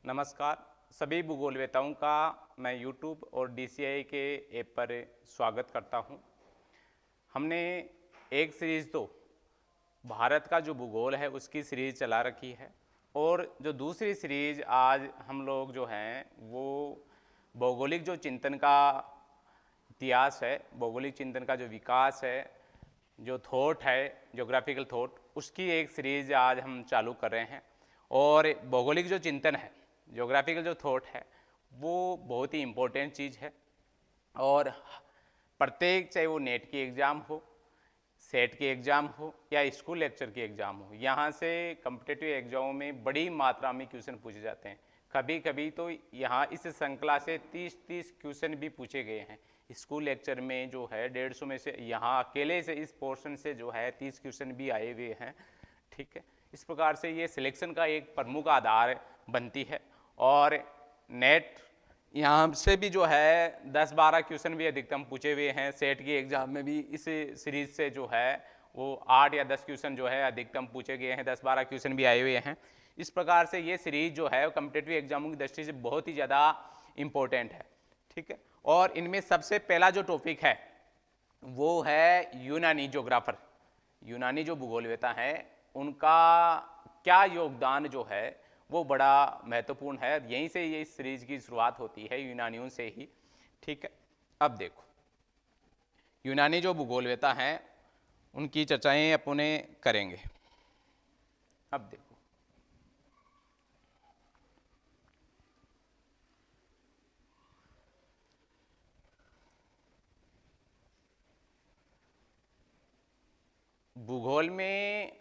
नमस्कार। सभी भूगोलवेताओं का मैं YouTube और DCI के ऐप पर स्वागत करता हूं। हमने एक सीरीज़ तो भारत का जो भूगोल है उसकी सीरीज़ चला रखी है और जो दूसरी सीरीज़ आज हम लोग जो हैं वो भौगोलिक जो चिंतन का इतिहास है, भौगोलिक चिंतन का जो विकास है, जो थॉट है, ज्योग्राफिकल थॉट, उसकी एक सीरीज़ आज हम चालू कर रहे हैं। और भौगोलिक जो चिंतन है, ज्योग्राफिकल जो थॉट है, वो बहुत ही इम्पोर्टेंट चीज़ है। और प्रत्येक, चाहे वो नेट की एग्ज़ाम हो, सेट की एग्ज़ाम हो या स्कूल लेक्चर की एग्ज़ाम हो, यहाँ से कम्पिटेटिव एग्जामों में बड़ी मात्रा में क्वेश्चन पूछे जाते हैं। कभी कभी तो यहाँ इस श्रृंखला से 30-30 क्वेश्चन भी पूछे गए हैं। स्कूल लेक्चर में जो है 150 में से यहाँ अकेले से इस पोर्शन से जो है 30 क्वेश्चन भी आए हुए हैं। ठीक है, इस प्रकार से ये सिलेक्शन का एक प्रमुख आधार बनती है। और नेट यहाँ से भी जो है 10-12 क्वेश्चन भी अधिकतम पूछे हुए हैं। सेट की एग्जाम में भी इस सीरीज से जो है वो 8 या 10 क्वेश्चन जो है अधिकतम पूछे गए हैं, 10-12 क्वेश्चन भी आए हुए हैं। इस प्रकार से ये सीरीज जो है कॉम्पिटिटिव एग्जामों की दृष्टि से बहुत ही ज़्यादा इम्पोर्टेंट है। ठीक है, और इनमें सबसे पहला जो टॉपिक है वो है यूनानी ज्योग्राफर। यूनानी जो भूगोलवेता हैं उनका क्या योगदान जो है वो बड़ा महत्वपूर्ण है। यहीं से ये इस सीरीज की शुरुआत होती है, यूनानियों से ही। ठीक है, अब देखो यूनानी जो भूगोलवेता हैं उनकी चर्चाएं अपने करेंगे। अब देखो भूगोल में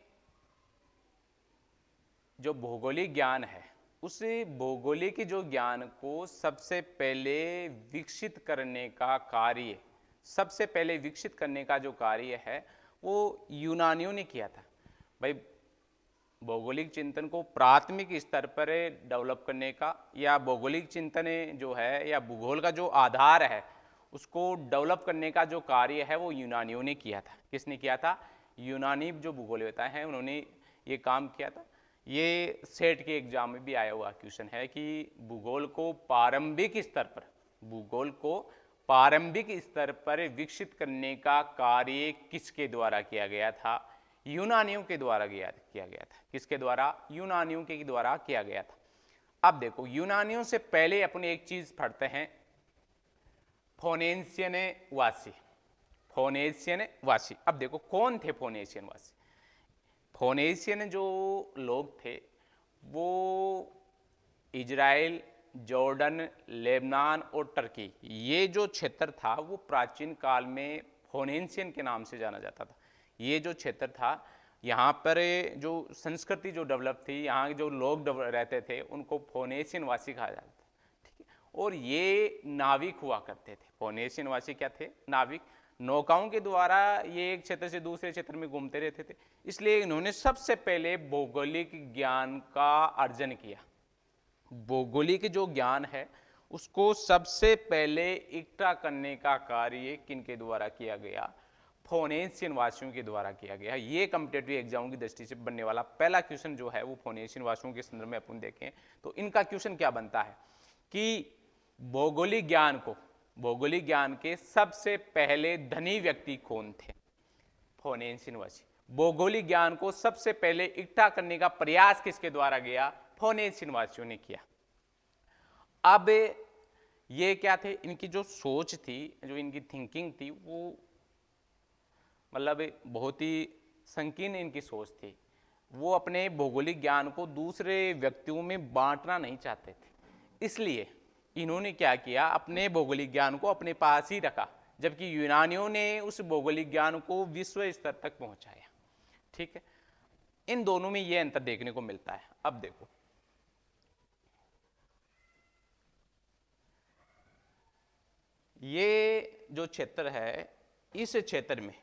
जो भौगोलिक ज्ञान है, उस भौगोलिक जो ज्ञान को सबसे पहले विकसित करने का कार्य, सबसे पहले विकसित करने का जो कार्य है वो यूनानियों ने किया था। भाई, भौगोलिक चिंतन को प्राथमिक स्तर पर डेवलप करने का या भौगोलिक चिंतन जो है या भूगोल का जो आधार है उसको डेवलप करने का जो कार्य है वो यूनानियों ने किया था। किसने किया था? यूनानी जो भूगोलवेता हैं उन्होंने ये काम किया था। ये सेट के एग्जाम में भी आया हुआ क्वेश्चन है कि भूगोल को प्रारंभिक स्तर पर, भूगोल को प्रारंभिक स्तर पर विकसित करने का कार्य किसके द्वारा किया गया था? यूनानियों के द्वारा किया गया था। किसके द्वारा? यूनानियों के द्वारा किया गया था। अब देखो यूनानियों से पहले अपने एक चीज पढ़ते हैं, फोनेशियन वासी। फोनेशियन वासी, अब देखो कौन थे फोनेशियन वासी? फोनेशियन जो लोग थे वो इजराइल, जॉर्डन, लेबनान और टर्की, ये जो क्षेत्र था वो प्राचीन काल में फोनेशियन के नाम से जाना जाता था। ये जो क्षेत्र था, यहाँ पर जो संस्कृति जो डेवलप थी, यहाँ जो लोग रहते थे उनको फोनेशियन वासी कहा जाता था। ठीक है, और ये नाविक हुआ करते थे। फोनेशियन वासी क्या थे? नाविक। नौकाओं के द्वारा ये एक क्षेत्र से दूसरे क्षेत्र में घूमते रहते थे। इसलिए इन्होंने सबसे पहले भौगोलिक ज्ञान का अर्जन किया। भौगोलिक जो ज्ञान है उसको सबसे पहले इकट्ठा करने का कार्य किनके द्वारा किया गया? फोनेशियन वासियों के द्वारा किया गया। ये कॉम्पिटेटिव एग्जाम की दृष्टि से बनने वाला पहला क्वेश्चन जो है वो फोनेशियन वासियों के संदर्भ में अपन देखें तो इनका क्वेश्चन क्या बनता है कि भौगोलिक ज्ञान को, भौगोलिक ज्ञान के सबसे पहले धनी व्यक्ति कौन थे? फोनेशियन वासी। भौगोलिक ज्ञान को सबसे पहले इकट्ठा करने का प्रयास किसके द्वारा गया? फोनेशियन वासियों ने किया। अब ये क्या थे? इनकी जो सोच थी, जो इनकी थिंकिंग थी, वो मतलब बहुत ही संकीर्ण इनकी सोच थी। वो अपने भौगोलिक ज्ञान को दूसरे व्यक्तियों में बांटना नहीं चाहते थे। इसलिए इन्होंने क्या किया? अपने भौगोलिक ज्ञान को अपने पास ही रखा, जबकि यूनानियों ने उस भौगोलिक ज्ञान को विश्व स्तर तक पहुंचाया। ठीक है, इन दोनों में यह अंतर देखने को मिलता है। अब देखो ये जो क्षेत्र है, इस क्षेत्र में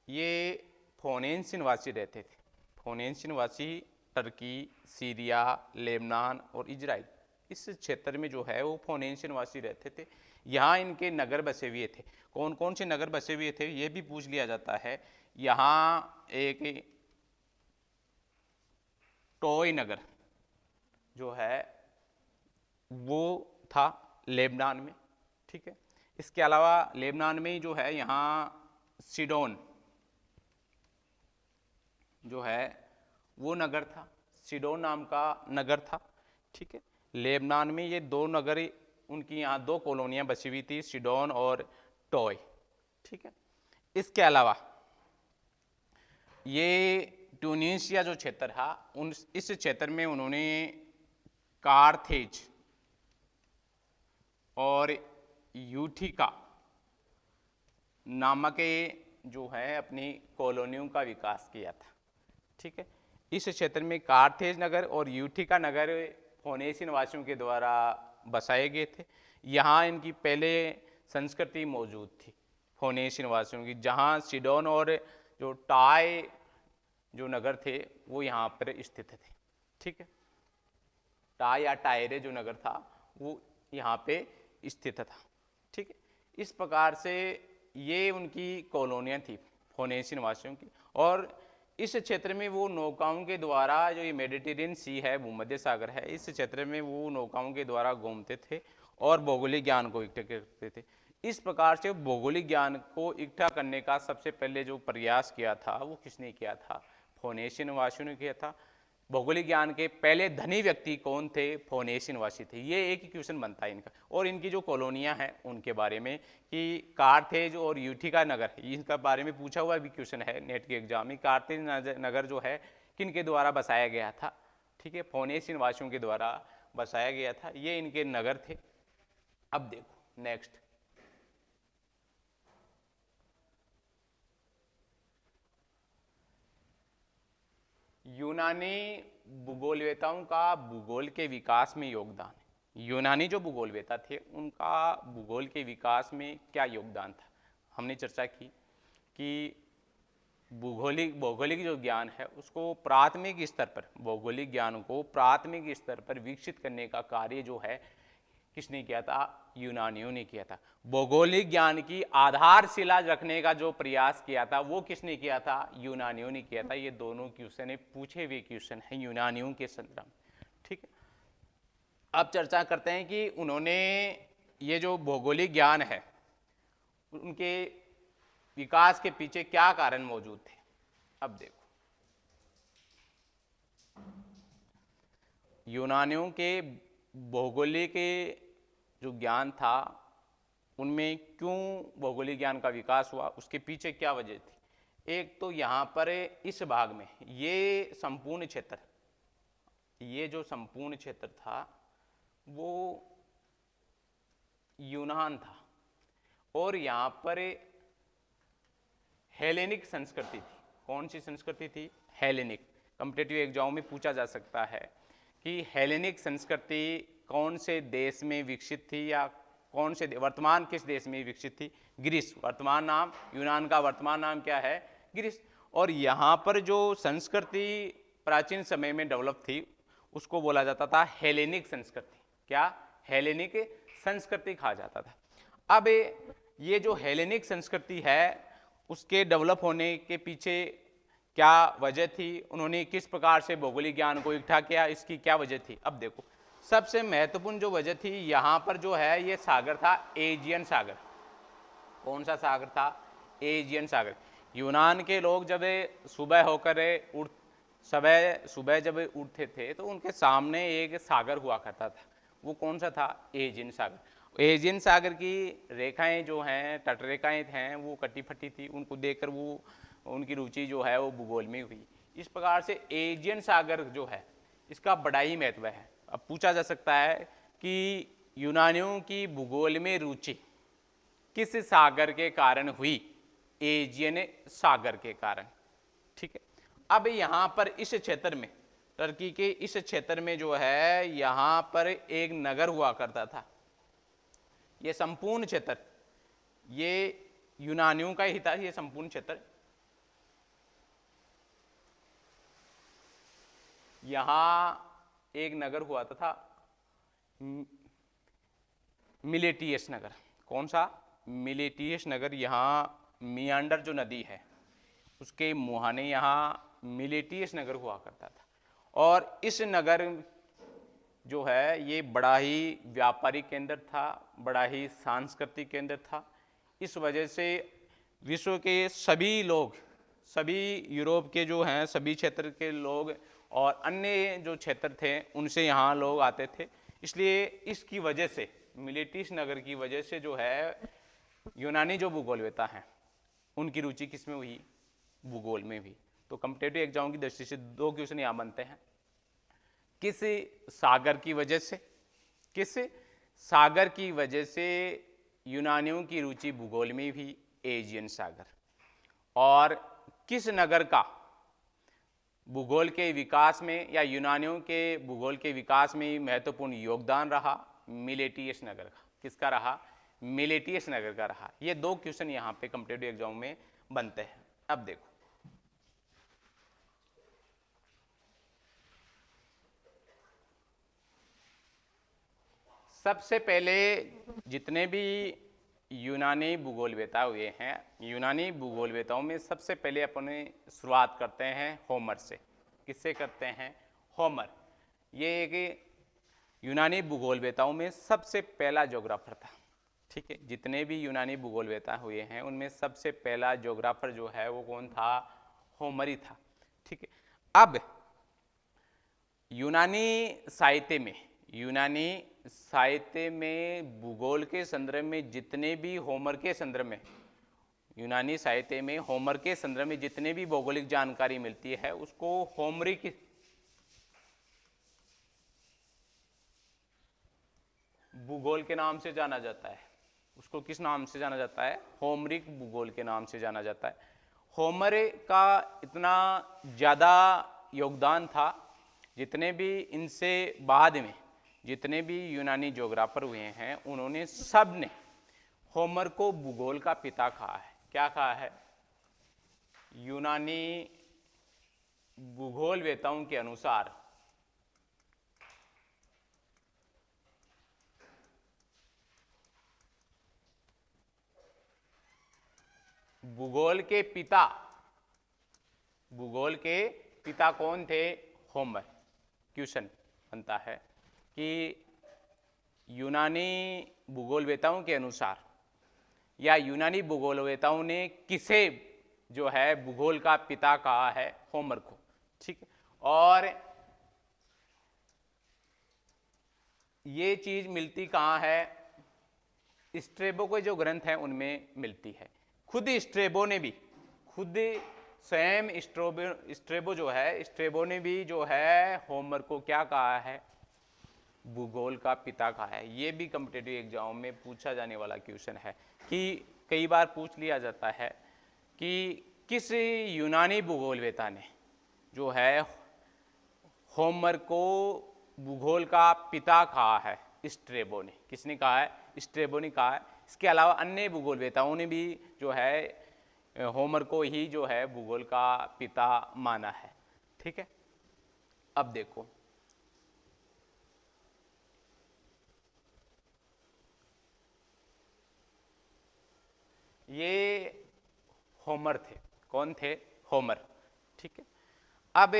ये फोनेशियन वासी रहते थे। फोनेशियन वासी टर्की, सीरिया, लेबनान और इजराइल, इस क्षेत्र में जो है वो फोनेशियन वासी रहते थे। यहाँ इनके नगर बसे हुए थे। कौन कौन से नगर बसे हुए थे ये भी पूछ लिया जाता है। यहाँ एक टोय नगर जो है वो था लेबनान में, ठीक है। इसके अलावा लेबनान में ही जो है यहाँ सीडोन जो है वो नगर था, सीडोन नाम का नगर था, ठीक है। लेबनान में ये दो नगर, उनकी यहाँ दो कॉलोनियाँ बची हुई थी, सीडोन और टॉय, ठीक है। इसके अलावा ये ट्यूनीशिया जो क्षेत्र था, इस क्षेत्र में उन्होंने कार्थेज और यूथिका नामक जो है अपनी कॉलोनियों का विकास किया था, ठीक है। इस क्षेत्र में कार्थेज नगर और यूथिका नगर फोनेशियन वासियों के द्वारा बसाए गए थे। यहाँ इनकी पहले संस्कृति मौजूद थी फोनेशियन वासियों की, जहाँ सीडोन और जो टाई जो नगर थे वो यहाँ पर स्थित थे, ठीक है। टाई या टायरे जो नगर था वो यहाँ पे स्थित था, ठीक है। इस प्रकार से ये उनकी कॉलोनियाँ थी फोनेशियन वासियों की। और इस क्षेत्र में वो नौकाओं के द्वारा, जो ये मेडिटेरियन सी है, भूमध्य सागर है, इस क्षेत्र में वो नौकाओं के द्वारा घूमते थे और भौगोलिक ज्ञान को इकट्ठा करते थे। इस प्रकार से भौगोलिक ज्ञान को इकट्ठा करने का सबसे पहले जो प्रयास किया था वो किसने किया था? फोनेशियन वासियों ने किया था। भौगोलिक ज्ञान के पहले धनी व्यक्ति कौन थे? फोनेशियन वासी थे। ये एक ही क्वेश्चन बनता है इनका। और इनकी जो कॉलोनियां हैं उनके बारे में कि कार्थेज और यूथिका नगर, इनका बारे में पूछा हुआ भी क्वेश्चन है नेट के एग्जाम में। कार्थेज नगर जो है किन के द्वारा बसाया गया था? ठीक है, फोनेशियन वासियों के द्वारा बसाया गया था। ये इनके नगर थे। अब देखो नेक्स्ट, यूनानी भूगोलवेताओं का भूगोल के विकास में योगदान। यूनानी जो भूगोलवेता थे उनका भूगोल के विकास में क्या योगदान था? हमने चर्चा की कि भौगोलिक जो ज्ञान है उसको प्राथमिक स्तर पर, भौगोलिक ज्ञान को प्राथमिक स्तर पर विकसित करने का कार्य जो है किसने किया था? यूनानियों ने किया था। भौगोलिक ज्ञान की आधारशिला रखने का जो प्रयास किया था वो किसने किया था? यूनानियों ने किया था। ये दोनों क्वेश्चन पूछे हुए क्वेश्चन हैं यूनानियों के संदर्भ में, ठीक है। अब चर्चा करते हैं कि उन्होंने ये जो भौगोलिक ज्ञान है उनके विकास के पीछे क्या कारण मौजूद थे। अब देखो, यूनानियों के भौगोलिक जो ज्ञान था उनमें क्यों भौगोलिक ज्ञान का विकास हुआ, उसके पीछे क्या वजह थी? एक तो यहाँ पर इस भाग में ये संपूर्ण क्षेत्र, ये जो संपूर्ण क्षेत्र था वो यूनान था और यहाँ पर हेलेनिक संस्कृति थी। कौन सी संस्कृति थी? हेलेनिक। कॉम्पिटिटिव एग्जाम में पूछा जा सकता है कि हेलेनिक संस्कृति कौन से देश में विकसित थी या कौन से वर्तमान किस देश में विकसित थी? ग्रीस। वर्तमान नाम, यूनान का वर्तमान नाम क्या है? ग्रीस। और यहाँ पर जो संस्कृति प्राचीन समय में डेवलप थी उसको बोला जाता था हेलेनिक संस्कृति। क्या? हेलेनिक संस्कृति कहा जाता था। अब ये जो हेलेनिक संस्कृति है उसके डेवलप होने के पीछे क्या वजह थी? उन्होंने किस प्रकार से भौगोलिक ज्ञान को इकट्ठा किया, इसकी क्या वजह थी? अब देखो, सबसे महत्वपूर्ण जो वजह थी यहाँ पर जो है ये सागर था, एजियन सागर। कौन सा सागर था? एजियन सागर। यूनान के लोग जब सुबह होकर सुबह जब उठते थे तो उनके सामने एक सागर हुआ करता था। वो कौन सा था? एजियन सागर। एजियन सागर की रेखाएं जो हैं, तटरेखाएं हैं, वो कटी फटी थी। उनको देखकर वो उनकी रुचि जो है वो भूगोल में हुई। इस प्रकार से एजियन सागर जो है इसका बड़ा ही महत्व है। अब पूछा जा सकता है कि यूनानियों की भूगोल में रुचि किस सागर के कारण हुई? एजियन सागर के कारण, ठीक है। अब यहाँ पर इस क्षेत्र में, टर्की के इस क्षेत्र में जो है यहाँ पर एक नगर हुआ करता था। ये संपूर्ण क्षेत्र ये यूनानियों का ही था। ये संपूर्ण क्षेत्र यहाँ एक नगर हुआ था मिलेटियस नगर। कौन सा? मिलेटियस नगर। यहाँ मियांडर जो नदी है उसके मुहाने यहाँ मिलेटियस नगर हुआ करता था। और इस नगर जो है ये बड़ा ही व्यापारिक केंद्र था, बड़ा ही सांस्कृतिक केंद्र था। इस वजह से विश्व के सभी लोग, सभी यूरोप के जो हैं सभी क्षेत्र के लोग और अन्य जो क्षेत्र थे उनसे यहाँ लोग आते थे। इसलिए इसकी वजह से मिलेटिस नगर की वजह से जो है यूनानी जो भूगोलवेता हैं उनकी रुचि किस में हुई? भूगोल में भी। तो कॉम्पिटिटिव एग्जाम की दृष्टि से दो क्वेश्चन यहाँ बनते हैं। किस सागर की वजह से, किस सागर की वजह से यूनानियों की रुचि भूगोल में भी? एजियन सागर। और किस नगर का भूगोल के विकास में या यूनानियों के भूगोल के विकास में महत्वपूर्ण योगदान रहा? मिलेटियस नगर का। किसका रहा? मिलेटियस नगर का रहा। ये दो क्वेश्चन यहाँ पे कॉम्पिटिटिव एग्जाम में बनते हैं। अब देखो, सबसे पहले जितने भी यूनानी भूगोलवेता हुए हैं, यूनानी भूगोलवेताओं में सबसे पहले अपने शुरुआत करते हैं होमर से। किससे करते हैं? होमर। ये एक यूनानी भूगोलवेताओं में सबसे पहला ज्योग्राफर था। ठीक है, जितने भी यूनानी भूगोलवेता हुए हैं उनमें सबसे पहला ज्योग्राफर जो है वो कौन था? होमर ही था। ठीक है, अब यूनानी साहित्य में भूगोल के संदर्भ में जितने भी होमर के संदर्भ में, यूनानी साहित्य में होमर के संदर्भ में जितने भी भौगोलिक जानकारी मिलती है उसको होमरिक भूगोल के नाम से जाना जाता है। उसको किस नाम से जाना जाता है? होमरिक भूगोल के नाम से जाना जाता है। होमर का इतना ज़्यादा योगदान था, जितने भी इनसे बाद में जितने भी यूनानी ज्योग्राफर हुए हैं उन्होंने सब ने होमर को भूगोल का पिता कहा है। क्या कहा है? यूनानी भूगोलवेताओं के अनुसार भूगोल के पिता कौन थे? होमर। क्वेश्चन बनता है कि यूनानी भूगोलवेताओं के अनुसार या यूनानी भूगोलवेताओं ने किसे जो है भूगोल का पिता कहा है? होमर को। ठीक है, और ये चीज मिलती कहाँ है? स्ट्रेबो के जो ग्रंथ हैं उनमें मिलती है। खुद स्ट्रेबो ने भी, खुद स्वयं स्ट्रेबो जो है, स्ट्रेबो ने भी जो है होमर को क्या कहा है? भूगोल का पिता कहा है। ये भी कॉम्पिटिटिव एग्जाम में पूछा जाने वाला क्वेश्चन है कि कई बार पूछ लिया जाता है कि किस यूनानी भूगोलवेता ने जो है होमर को भूगोल का पिता कहा है? स्ट्रेबो ने। किसने कहा है? स्ट्रेबो ने कहा है। इसके अलावा अन्य भूगोलवेताओं ने भी जो है होमर को ही जो है भूगोल का पिता माना है। ठीक है, अब देखो, ये होमर थे। कौन थे? होमर। ठीक है, अब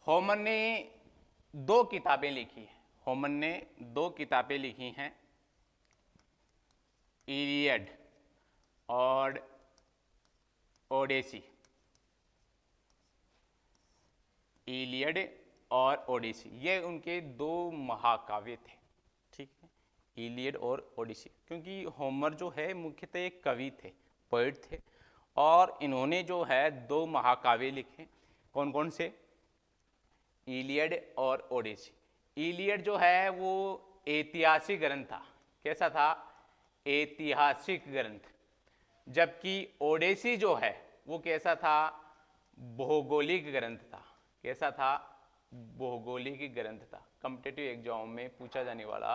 होमर ने दो किताबें लिखी हैं। होमर ने दो किताबें लिखी हैं, इलियड और ओडेसी। इलियड और ओडिसी ये उनके दो महाकाव्य थे। ठीक है, इलियड और ओडिसी, क्योंकि होमर जो है मुख्यतः एक कवि थे, पोएट थे, और इन्होंने जो है दो महाकाव्य लिखे। कौन कौन से? इलियड और ओडिसी। इलियड जो है वो ऐतिहासिक ग्रंथ था। कैसा था? ऐतिहासिक ग्रंथ। जबकि ओडेसी जो है वो कैसा था? भौगोलिक ग्रंथ था। कैसा था? भौगोलिक ग्रंथ था। कॉम्पिटिटिव एग्जाम में पूछा जाने वाला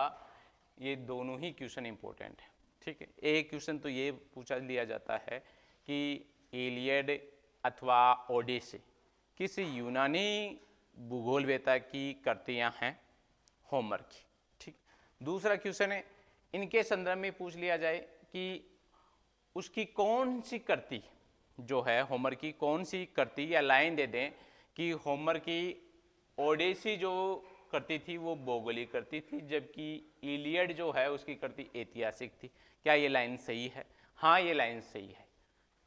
ये दोनों ही क्वेश्चन इंपॉर्टेंट है। ठीक है, एक क्वेश्चन तो ये पूछा लिया जाता है कि इलियड अथवा ओडिसी किस यूनानी भूगोलवेता की कृतियां हैं? होमर की। ठीक, दूसरा क्वेश्चन है इनके संदर्भ में पूछ लिया जाए कि उसकी कौन सी कृति जो है, होमर की कौन सी कृति या लाइन दे दें कि होमर की ओडेसी जो करती थी वो भौगोलिक करती थी, जबकि इलियड जो है उसकी करती ऐतिहासिक थी। क्या ये लाइन सही है? हाँ, ये लाइन सही है।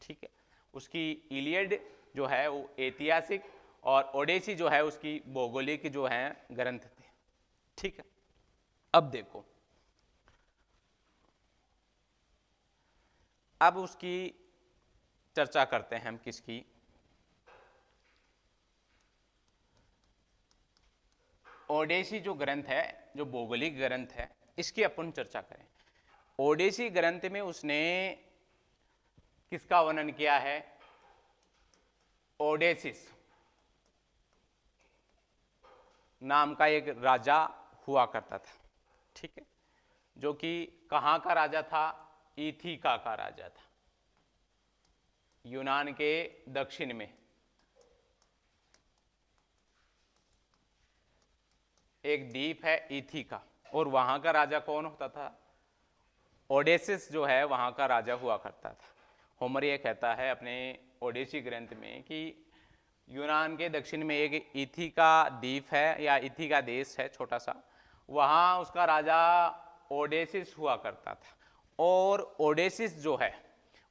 ठीक है, उसकी इलियड जो है वो ऐतिहासिक और ओडेसी जो है उसकी भौगोलिक जो है ग्रंथ थे। ठीक है, अब देखो, अब उसकी चर्चा करते हैं हम किसकी, ओडेसी जो ग्रंथ है, जो भौगोलिक ग्रंथ है, इसकी अपन चर्चा करें। ओडेसी ग्रंथ में उसने किसका वर्णन किया है? ओडेसिस नाम का एक राजा हुआ करता था। ठीक है, जो कि कहाँ का राजा था? इथिका का राजा था, यूनान के दक्षिण में एक द्वीप है इथिका, और वहां का राजा कौन होता था? ओडेसिस जो है वहां का राजा हुआ करता था। होमर ये कहता है अपने ओडेसी ग्रंथ में कि यूनान के दक्षिण में एक इथिका द्वीप है या इथिका देश है छोटा सा, वहां उसका राजा ओडेसिस हुआ करता था। और ओडेसिस जो है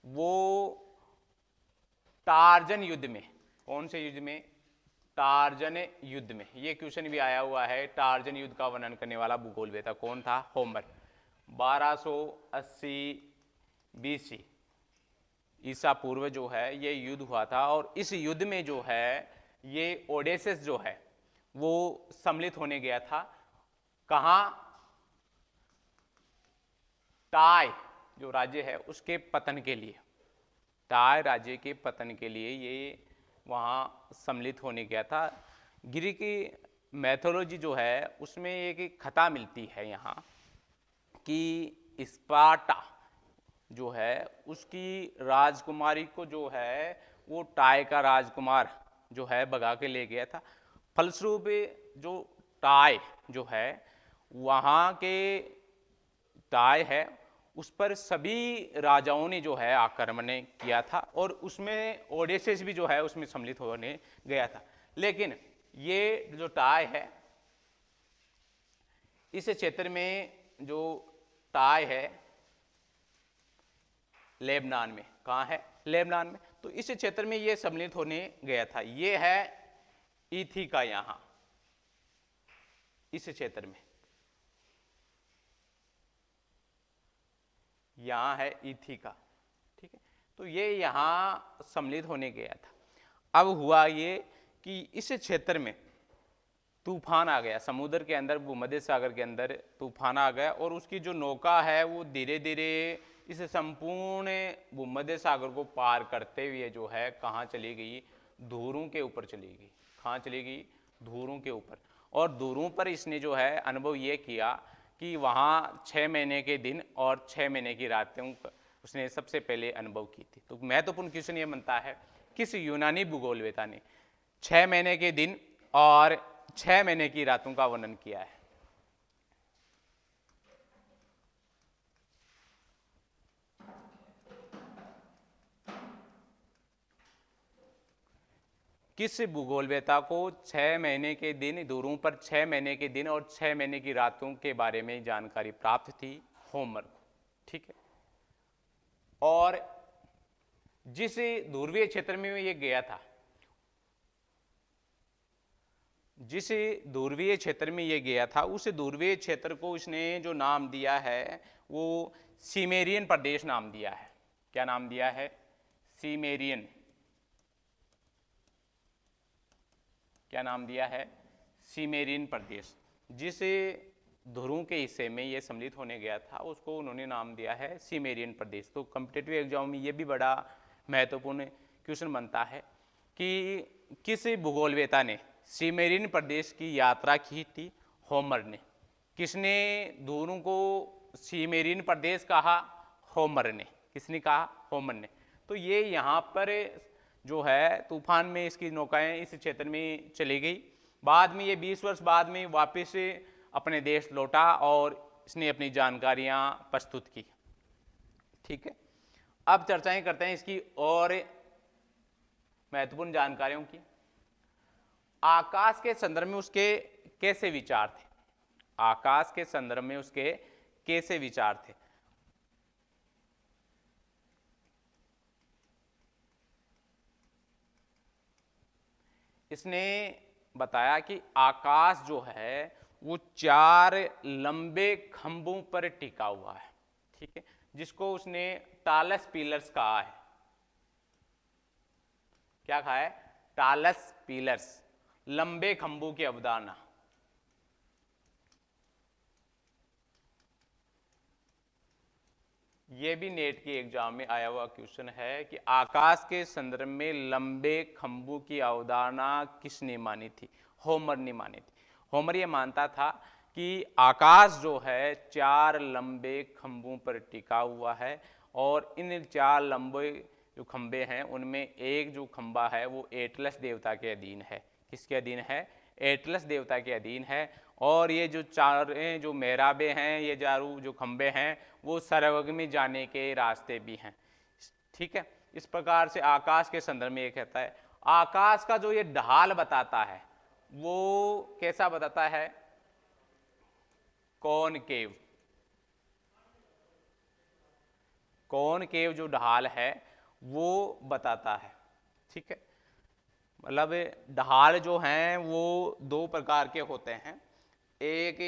वो टार्जन युद्ध में, कौन से युद्ध में? टार्जन युद्ध में। ये क्वेश्चन भी आया हुआ है, टार्जन युद्ध का वर्णन करने वाला भूगोलवेता कौन था? होमर। 1280 बीसी ईसा पूर्व जो है ये युद्ध हुआ था, और इस युद्ध में जो है ये ओडेसिस जो है वो सम्मिलित होने गया था। कहाँ? टाय जो राज्य है उसके पतन के लिए, टाय राज्य के पतन के लिए ये वहाँ सम्मिलित होने गया था। ग्रीक की मैथोलॉजी जो है उसमें एक कथा मिलती है यहाँ कि स्पार्टा जो है उसकी राजकुमारी को जो है वो टाय का राजकुमार जो है भगा के ले गया था। फलस्वरूप जो टाय जो है वहाँ के टाय है उस पर सभी राजाओं ने जो है आक्रमण किया था, और उसमें ओडेसिस भी जो है उसमें सम्मिलित होने गया था। लेकिन ये जो टाय है, इस क्षेत्र में जो टाय है लेबनान में, कहाँ है? लेबनान में। तो इस क्षेत्र में ये सम्मिलित होने गया था। ये है इथिका, यहां इस क्षेत्र में, यहां है इथिका। ठीक है, तो ये यहां सम्मिलित होने गया था। अब हुआ ये कि इस क्षेत्र में तूफान आ गया, समुद्र के अंदर, भूमध्य सागर के अंदर तूफान आ गया, और उसकी जो नौका है वो धीरे धीरे इस संपूर्ण भूमध्य सागर को पार करते हुए जो है कहाँ चली गई? धुरों के ऊपर चली गई। कहाँ चली गई? धुरों के ऊपर। और धुरों पर इसने जो है अनुभव ये किया कि वहाँ 6 महीने के दिन और 6 महीने की रातें उसने सबसे पहले अनुभव की थी। तो महत्वपूर्ण क्वेश्चन ये बनता है, किस यूनानी भूगोलवेता ने 6 महीने के दिन और 6 महीने की रातों का वर्णन किया है? किस भूगोलवेता को 6 महीने के दिन, दूरों पर 6 महीने के दिन और 6 महीने की रातों के बारे में जानकारी प्राप्त थी? होमर को। ठीक है, और जिस ध्रुवीय क्षेत्र में ये गया था, जिस ध्रुवीय क्षेत्र में ये गया था, उस ध्रुवीय क्षेत्र को इसने जो नाम दिया है वो सीमेरियन प्रदेश नाम दिया है। क्या नाम दिया है? सीमेरियन। क्या नाम दिया है? सीमेरियन प्रदेश। जिस ध्रुव के हिस्से में ये सम्मिलित होने गया था उसको उन्होंने नाम दिया है सीमेरियन प्रदेश। तो कॉम्पिटिटिव एग्जाम में ये भी बड़ा महत्वपूर्ण क्वेश्चन बनता है कि किस भूगोलवेता ने सीमेरियन प्रदेश की यात्रा की थी? होमर ने। किसने ध्रुव को सीमेरियन प्रदेश कहा? होमर ने। किसने कहा? होमर ने। तो ये यहाँ पर जो है तूफान में इसकी नौकाएं इस क्षेत्र में चली गई। बाद में ये 20 वर्ष बाद में वापस अपने देश लौटा और इसने अपनी जानकारियां प्रस्तुत की। ठीक है, अब चर्चाएं करते हैं इसकी और महत्वपूर्ण जानकारियों की। आकाश के संदर्भ में उसके कैसे विचार थे, आकाश के संदर्भ में उसके कैसे विचार थे। इसने बताया कि आकाश जो है वो 4 लंबे खंभों पर टिका हुआ है, ठीक है, जिसको उसने टालस पिलर्स कहा है। क्या कहा है? टालस पिलर्स, लंबे खंभों की अवधारणा। ये भी नेट के एग्जाम में आया हुआ क्वेश्चन है कि आकाश के संदर्भ में लंबे खंभों की अवधारणा किसने मानी थी? होमर ने मानी थी। होमर ये मानता था कि आकाश जो है 4 लंबे खंभों पर टिका हुआ है और इन 4 लंबे जो खंभे हैं उनमें एक जो खंभा है वो एटलस देवता के अधीन है। किसके अधीन है? एटलस देवता के अधीन है। और ये जो 4 जो मेहराबे हैं, ये चारों जो खंभे हैं वो स्वर्ग में जाने के रास्ते भी हैं, ठीक है। इस प्रकार से आकाश के संदर्भ में ये कहता है। आकाश का जो ये ढाल बताता है वो कैसा बताता है? कॉनकेव। कॉनकेव जो ढाल है वो बताता है, ठीक है। मतलब ढाल जो हैं वो 2 प्रकार के होते हैं। एक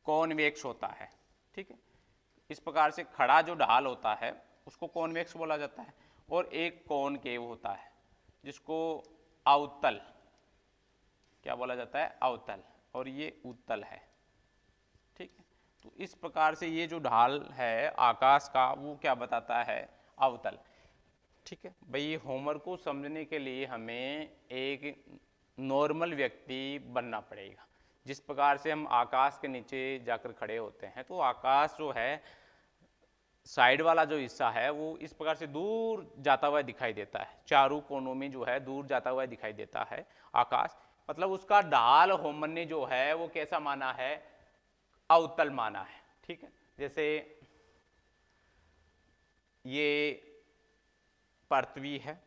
कॉन्वेक्स होता है, ठीक है, इस प्रकार से खड़ा जो ढाल होता है उसको कॉन्वेक्स बोला जाता है। और एक कॉनकेव होता है जिसको अवतल, क्या बोला जाता है? अवतल। और ये उत्तल है, ठीक है। तो इस प्रकार से ये जो ढाल है आकाश का वो क्या बताता है? अवतल, ठीक है। भाई होमर को समझने के लिए हमें एक नॉर्मल व्यक्ति बनना पड़ेगा। जिस प्रकार से हम आकाश के नीचे जाकर खड़े होते हैं तो आकाश जो है साइड वाला जो हिस्सा है वो इस प्रकार से दूर जाता हुआ दिखाई देता है, चारों कोनों में जो है दूर जाता हुआ दिखाई देता है आकाश। मतलब उसका ढाल होमर ने जो है वो कैसा माना है? अवतल माना है, ठीक है। जैसे ये पृथ्वी है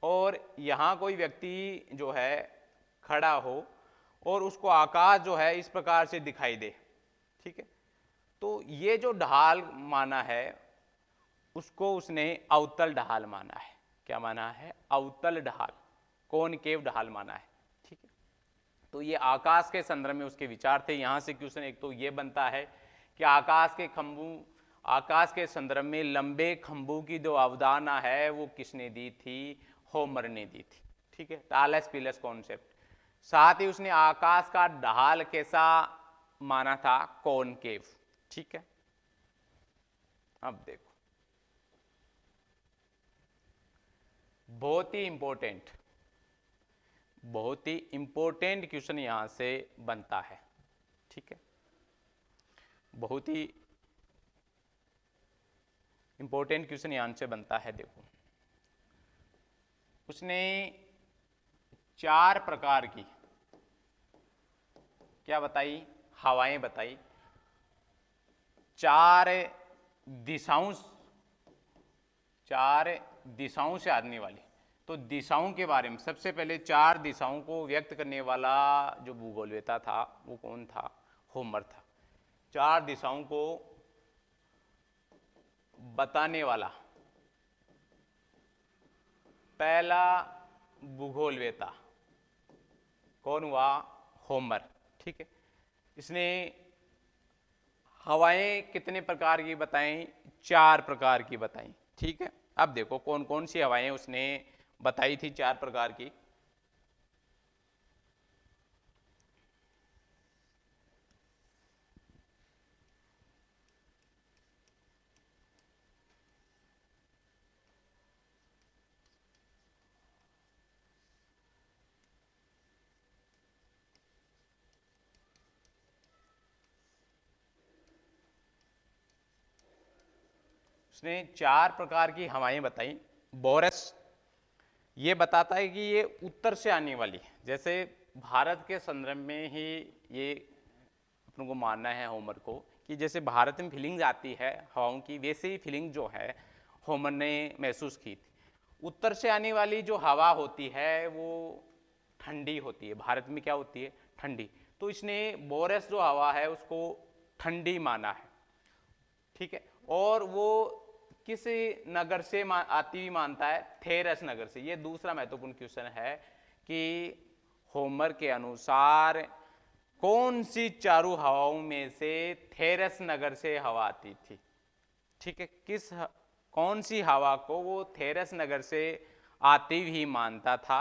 और यहां कोई व्यक्ति जो है खड़ा हो और उसको आकाश जो है इस प्रकार से दिखाई दे, ठीक है। तो ये जो ढाल माना है उसको उसने अवतल ढाल माना है। क्या माना है? अवतल ढाल, कॉनकेव ढाल माना है, ठीक है। तो ये आकाश के संदर्भ में उसके विचार थे। यहां से क्वेश्चन एक तो ये बनता है कि आकाश के संदर्भ में लंबे खंभों की जो अवधारणा है वो किसने दी थी? होमर ने दी थी, ठीक है। Talus pillars concept. साथ ही उसने आकाश का ढाल कैसा माना था? कॉनकेव, ठीक है। अब देखो बहुत ही इंपॉर्टेंट क्वेश्चन यहां से बनता है, ठीक है। बहुत ही इंपॉर्टेंट क्वेश्चन यहां से बनता है। देखो उसने 4 प्रकार की क्या बताई? हवाएं बताई। 4 दिशाओं 4 दिशाओं से आने वाली। तो दिशाओं के बारे में सबसे पहले 4 दिशाओं को व्यक्त करने वाला जो भूगोलवेता था वो कौन था? होमर था। 4 दिशाओं को बताने वाला पहला भूगोलवेता कौन हुआ? होमर, ठीक है। इसने हवाएं कितने प्रकार की बताई? 4 प्रकार की बताई, ठीक है। अब देखो कौन कौन सी हवाएं उसने बताई थी 4 प्रकार की। उसने 4 प्रकार की हवाएं बताई। बोरस ये बताता है कि ये उत्तर से आने वाली है। जैसे भारत के संदर्भ में ही ये अपन को मानना है होमर को कि जैसे भारत में फीलिंग्स आती है हवाओं की, वैसे ही फीलिंग जो है होमर ने महसूस की थी। उत्तर से आने वाली जो हवा होती है वो ठंडी होती है, भारत में क्या होती है, ठंडी। तो इसने बोरस जो हवा है उसको ठंडी माना है, ठीक है। और वो किस नगर से आती हुई मानता है, थेरस नगर से। ये दूसरा महत्वपूर्ण क्वेश्चन है कि होमर के अनुसार कौन सी चारों हवाओं में से थेरस नगर से हवा आती थी, ठीक है। कौन सी हवा को वो थेरस नगर से आती हुई मानता था,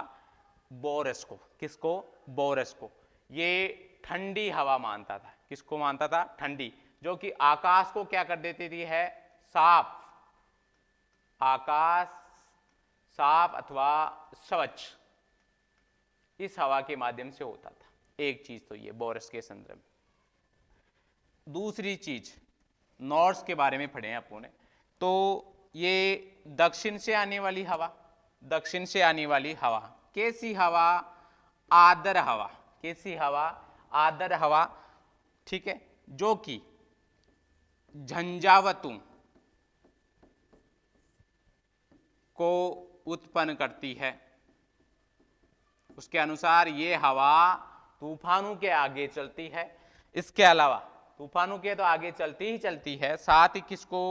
बोरस को। किसको, बोरस को। ये ठंडी हवा मानता था। किसको मानता था, ठंडी, जो कि आकाश को क्या कर देती थी, है साफ, आकाश साफ अथवा स्वच्छ इस हवा के माध्यम से होता था। एक चीज तो ये बोरस के संदर्भ में। दूसरी चीज, नॉर्थ के बारे में पढ़े हैं अपन ने, तो ये दक्षिण से आने वाली हवा, दक्षिण से आने वाली हवा कैसी हवा, आर्द्र हवा। कैसी हवा, आर्द्र हवा, ठीक है, जो कि झंझावातों को उत्पन्न करती है। उसके अनुसार ये हवा तूफानों के आगे चलती है। इसके अलावा तूफानों के तो आगे चलती ही चलती है, साथ ही किसको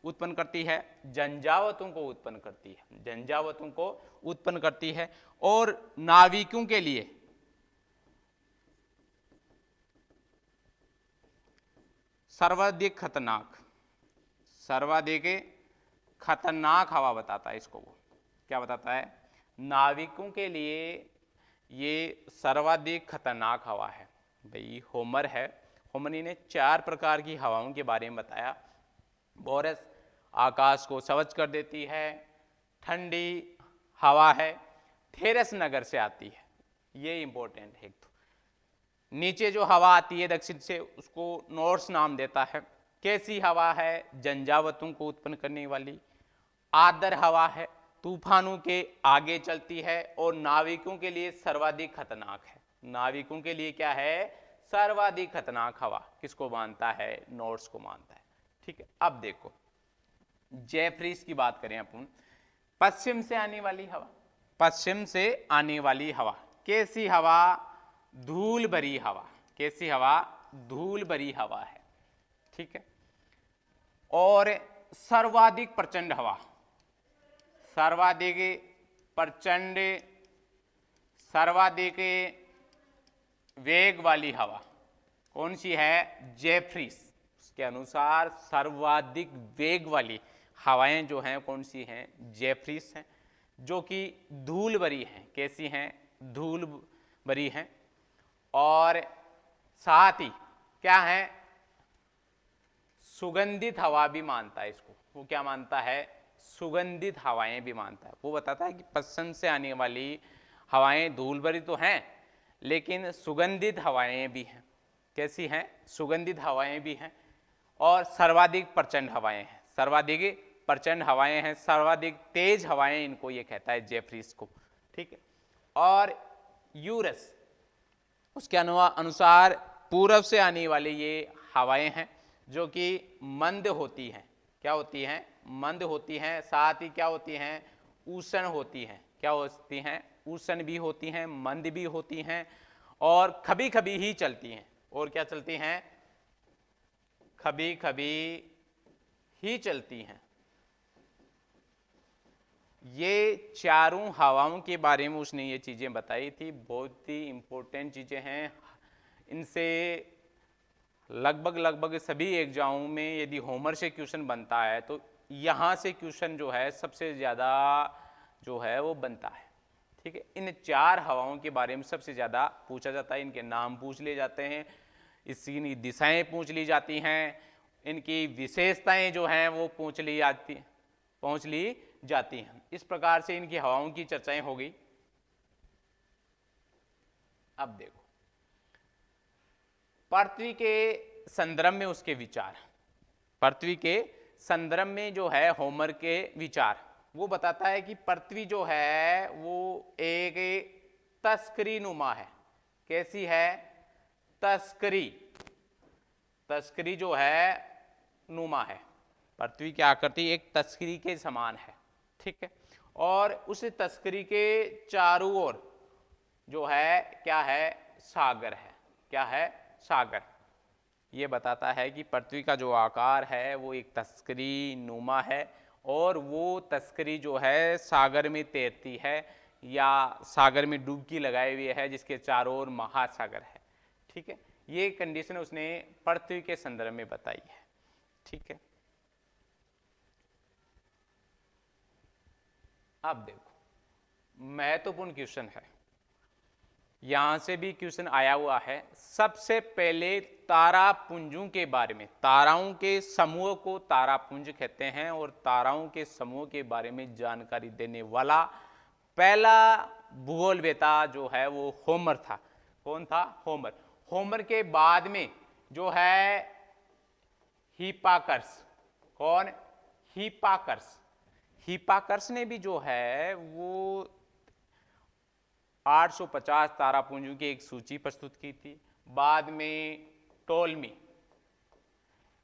उत्पन्न करती है, झंझावातों को उत्पन्न करती है, झंझावातों को उत्पन्न करती है। और नाविकों के लिए सर्वाधिक खतरनाक, सर्वाधिक खतरनाक हवा बताता है इसको। वो क्या बताता है, नाविकों के लिए ये सर्वाधिक खतरनाक हवा है। भाई होमर है, होमर ने 4 प्रकार की हवाओं के बारे में बताया। बोरस आकाश को स्वच्छ कर देती है, ठंडी हवा है, थेरस नगर से आती है, ये इंपॉर्टेंट है। तो नीचे जो हवा आती है दक्षिण से उसको नॉर्थ नाम देता है। कैसी हवा है, झंझावातों को उत्पन्न करने वाली, आर्द्र हवा है, तूफानों के आगे चलती है और नाविकों के लिए सर्वाधिक खतरनाक है। नाविकों के लिए क्या है, सर्वाधिक खतरनाक हवा किसको मानता है, नॉर्थ को मानता है, ठीक है। अब देखो जेफरीज की बात करें अपन, पश्चिम से आने वाली हवा, पश्चिम से आने वाली हवा कैसी हवा, धूल भरी हवा। कैसी हवा, धूल भरी हवा है, ठीक है। और सर्वाधिक प्रचंड हवा, सर्वाधिक प्रचंड, सर्वाधिक वेग वाली हवा कौन सी है, जेफरीज। उसके अनुसार सर्वाधिक वेग वाली हवाएं जो हैं कौन सी हैं, जेफरीज हैं, जो कि धूल भरी हैं। कैसी हैं, धूल भरी हैं। और साथ ही क्या है, सुगंधित हवा भी मानता है इसको। वो क्या मानता है, सुगंधित हवाएं भी मानता है। वो बताता है कि पश्चिम से आने वाली हवाएं धूल भरी तो हैं लेकिन सुगंधित हवाएं भी हैं। कैसी हैं, सुगंधित हवाएं भी हैं। और सर्वाधिक प्रचंड हवाएं हैं, सर्वाधिक प्रचंड हवाएं हैं, सर्वाधिक तेज हवाएं, इनको ये कहता है जेफरीज को, ठीक है। और यूरस, उसके अनुसार पूर्व से आने वाली ये हवाएं हैं जो कि मंद होती हैं। क्या होती हैं, मंद होती हैं। साथ ही क्या होती हैं, उष्ण होती हैं। क्या होती हैं, उष्ण भी होती हैं, मंद भी होती हैं और कभी कभी ही चलती हैं। और क्या चलती हैं, कभी कभी ही चलती हैं। ये चारों हवाओं के बारे में उसने ये चीजें बताई थी, बहुत ही इंपॉर्टेंट चीजें हैं। इनसे लगभग सभी एग्जामों में यदि होमर से क्वेश्चन बनता है तो यहाँ से क्वेश्चन जो है सबसे ज़्यादा जो है वो बनता है, ठीक है। इन 4 हवाओं के बारे में सबसे ज़्यादा पूछा जाता है। इनके नाम पूछ लिए जाते हैं, इसकी दिशाएं पूछ ली जाती हैं, इनकी विशेषताएं जो हैं वो पूछ ली जाती हैं। इस प्रकार से इनकी हवाओं की चर्चाएं हो गई। अब देखो पृथ्वी के संदर्भ में उसके विचार, पृथ्वी के संदर्भ में जो है होमर के विचार, वो बताता है कि पृथ्वी जो है वो एक तस्करी नुमा है। कैसी है, तस्करी, तस्करी जो है नुमा है। पृथ्वी की आकृति एक तस्करी के समान है, ठीक है। और उस तस्करी के चारों ओर जो है क्या है, सागर है। क्या है, सागर। ये बताता है कि पृथ्वी का जो आकार है वो एक तस्करी नुमा है और वो तस्करी जो है सागर में तैरती है या सागर में डुबकी लगाए हुए है, जिसके चारों ओर महासागर है। ठीक है, ये कंडीशन उसने पृथ्वी के संदर्भ में बताई है। ठीक है, अब देखो महत्वपूर्ण क्वेश्चन है, यहां से भी क्वेश्चन आया हुआ है। सबसे पहले तारापुंजों के बारे में, ताराओं के समूह को तारापुंज कहते हैं और ताराओं के समूह के बारे में जानकारी देने वाला पहला भूगोलवेता जो है वो होमर था। कौन था? होमर। होमर के बाद में जो है हिप्पाकर्स। कौन? हिप्पाकर्स। हिप्पाकर्स ने भी जो है वो 850 तारापुंजों की एक सूची प्रस्तुत की थी। बाद में टोलमी,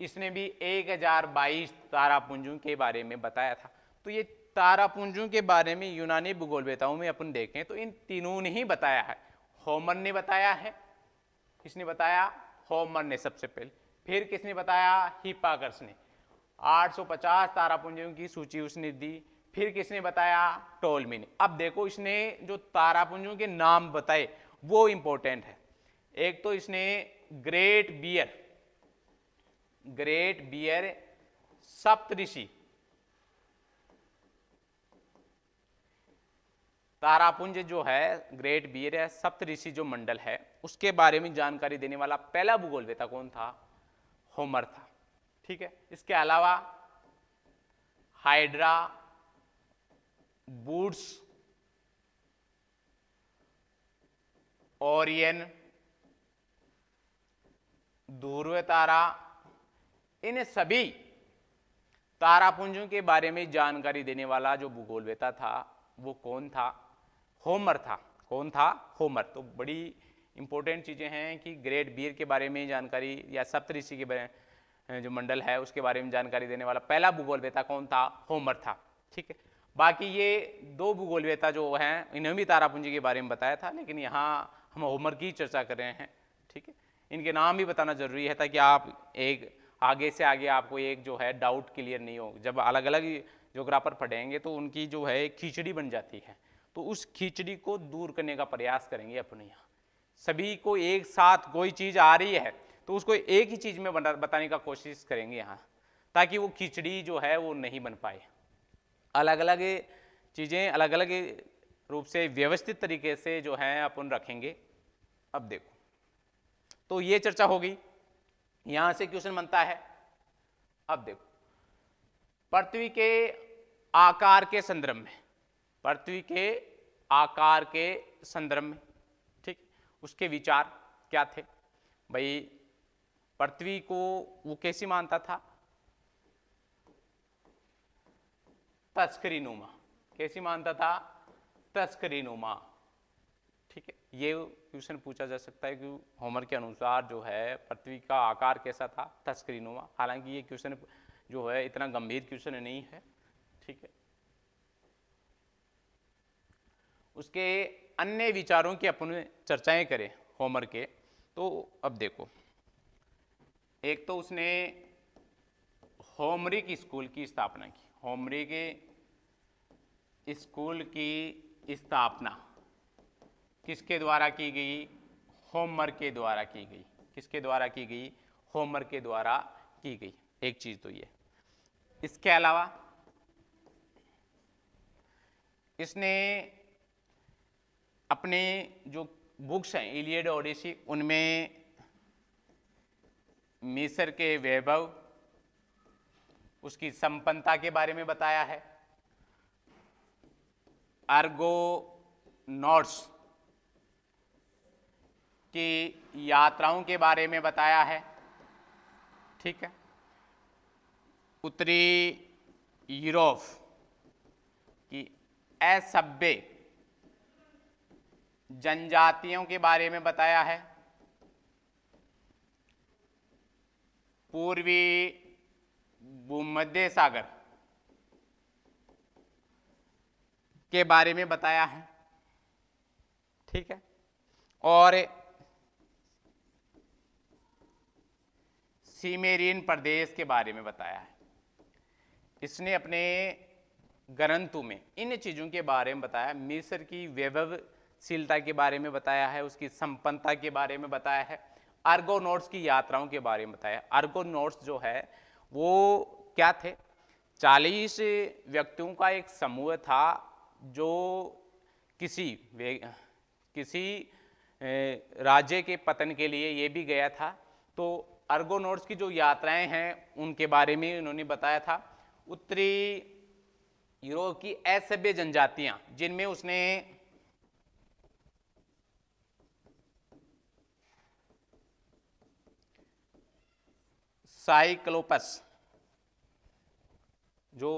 इसने भी 1022 तारापुंजों के बारे में बताया था। तो ये तारापुंजों के बारे में यूनानी भूगोलवेताओं में अपन देखें तो इन तीनों ने ही बताया है। होमर ने बताया है। किसने बताया? होमर ने सबसे पहले। फिर किसने बताया? हिप्पाकर्स ने। 850 तारापुंजों की सूची उसने दी। फिर किसने बताया? टोलमी ने। अब देखो इसने जो तारापुंजों के नाम बताए वो इंपॉर्टेंट है। एक तो इसने ग्रेट बियर सप्तऋषि, तारापुंज जो है ग्रेट बियर है सप्तऋषि जो मंडल है उसके बारे में जानकारी देने वाला पहला भूगोलवेता कौन था? होमर था। ठीक है, इसके अलावा हाइड्रा, बूट्स, ओरियन, ध्रुव तारा, इन सभी तारापुंजों के बारे में जानकारी देने वाला जो भूगोलवेता था वो कौन था? होमर था। कौन था? होमर। तो बड़ी इंपॉर्टेंट चीजें हैं कि ग्रेट बियर के बारे में जानकारी या सप्तऋषि के बारे में जो मंडल है उसके बारे में जानकारी देने वाला पहला भूगोलवेता कौन था? होमर था। ठीक है, बाकी ये दो भूगोलवेता जो हैं इन्होंने भी तारापुंजी के बारे में बताया था, लेकिन यहाँ हम होमर की चर्चा कर रहे हैं। ठीक है, इनके नाम भी बताना जरूरी है ताकि आप एक आगे से आगे आपको एक जो है डाउट क्लियर नहीं हो। जब अलग अलग ज्योग्राफर पढ़ेंगे तो उनकी जो है खिचड़ी बन जाती है, तो उस खिचड़ी को दूर करने का प्रयास करेंगे अपने यहाँ। सभी को एक साथ कोई चीज़ आ रही है तो उसको एक ही चीज़ में बताने का कोशिश करेंगे यहाँ, ताकि वो खिचड़ी जो है वो नहीं बन पाए। अलग अलग चीज़ें अलग अलग रूप से व्यवस्थित तरीके से जो है अपन रखेंगे। अब देखो, तो ये चर्चा होगी, यहां से क्वेश्चन बनता है। अब देखो, पृथ्वी के आकार के संदर्भ में, पृथ्वी के आकार के संदर्भ में, ठीक, उसके विचार क्या थे? भाई पृथ्वी को वो कैसी मानता था? तस्करीनुमा। कैसी मानता था? तस्करीनुमा। ठीक है, ये क्वेश्चन पूछा जा सकता है कि होमर के अनुसार जो है पृथ्वी का आकार कैसा था? तस्करीनुमा। हालांकि ये क्वेश्चन जो है इतना गंभीर क्वेश्चन नहीं है। ठीक है, उसके अन्य विचारों की अपन चर्चाएं करें होमर के, तो अब देखो, एक तो उसने होमरिक स्कूल की स्थापना की। होमरिक स्कूल की स्थापना किसके द्वारा की गई? होमर के द्वारा की गई। किसके द्वारा की गई? होमर के द्वारा की गई। एक चीज तो ये। इसके अलावा इसने अपने जो बुक्स हैं इलियड ओडिसी, उनमें मिस्र के वैभव, उसकी संपन्नता के बारे में बताया है। आर्गोनॉट्स की यात्राओं के बारे में बताया है। ठीक है, उत्तरी यूरोप की असभ्य जनजातियों के बारे में बताया है। पूर्वी भूमध्य सागर के बारे में बताया है, ठीक है, और सीमेरियन प्रदेश के बारे में बताया है। इसने अपने ग्रंथों में इन चीज़ों के बारे में बताया। मिस्र की वैभवशीलता के बारे में बताया है, उसकी संपन्नता के बारे में बताया है, आर्गोनॉट्स की यात्राओं के बारे में बताया। आर्गोनॉट्स जो है वो क्या थे? 40 व्यक्तियों का एक समूह था जो किसी राज्य के पतन के लिए ये भी गया था। तो आर्गोनॉट्स की जो यात्राएं हैं उनके बारे में उन्होंने बताया था। उत्तरी यूरोप की असभ्य जनजातियां, जिनमें उसने साइक्लोपस, जो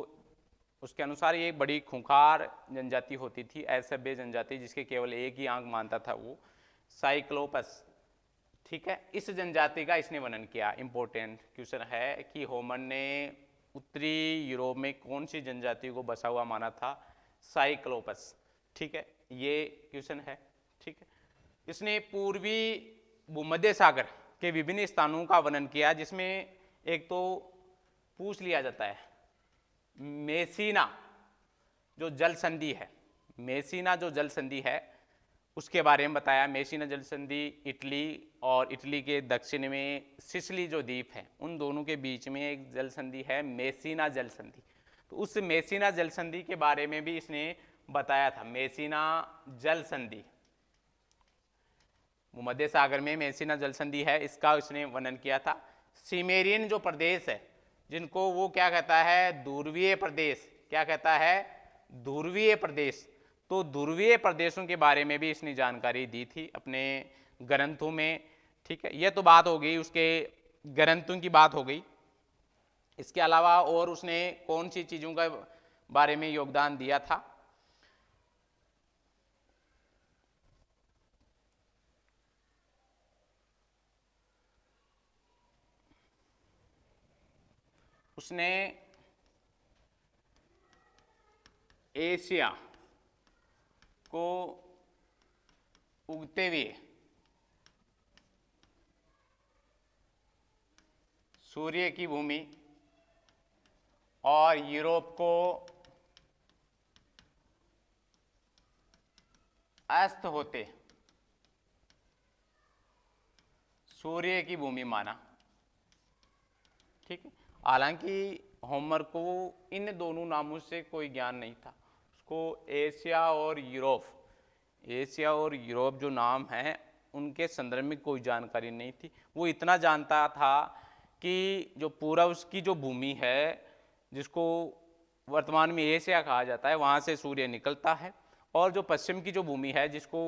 उसके अनुसार ये बड़ी खूंखार जनजाति होती थी, असभ्य जनजाति जिसके केवल एक ही आंख मानता था, वो साइक्लोपस, ठीक है। इस जनजाति का इसने वर्णन किया। इंपॉर्टेंट क्वेश्चन है कि होमर ने उत्तरी यूरोप में कौन सी जनजाति को बसा हुआ माना था? साइक्लोपस, ठीक है, ये क्वेश्चन है, ठीक है। इसने पूर्वी भूमध्य सागर के विभिन्न स्थानों का वर्णन किया, जिसमें एक तो पूछ लिया जाता है मेसिना जो जल संधि है, मेसिना जो जल संधि है उसके बारे में बताया। मेसिना जल संधि इटली और इटली के दक्षिण में सिसिली जो द्वीप है उन दोनों के बीच में एक जल संधि है, मेसिना जल संधि। तो उस मेसिना जल संधि के बारे में भी इसने बताया था। मेसिना जल संधि, भूमध्य सागर में मेसिना जल संधि है, इसका उसने वर्णन किया था। सीमेरियन जो प्रदेश है, जिनको वो क्या कहता है? ध्रुवीय प्रदेश। क्या कहता है? ध्रुवीय प्रदेश। तो ध्रुवीय प्रदेशों के बारे में भी इसने जानकारी दी थी अपने ग्रंथों में, ठीक है। यह तो बात हो गई उसके ग्रंथों की बात हो गई। इसके अलावा और उसने कौन सी चीजों का बारे में योगदान दिया था? उसने एशिया को उगते हुए सूर्य की भूमि और यूरोप को अस्त होते सूर्य की भूमि माना, ठीक है। हालांकि होमर को इन दोनों नामों से कोई ज्ञान नहीं था, उसको एशिया और यूरोप जो नाम हैं उनके संदर्भ में कोई जानकारी नहीं थी। वो इतना जानता था कि जो पूर्व की जो भूमि है, जिसको वर्तमान में एशिया कहा जाता है, वहाँ से सूर्य निकलता है, और जो पश्चिम की जो भूमि है जिसको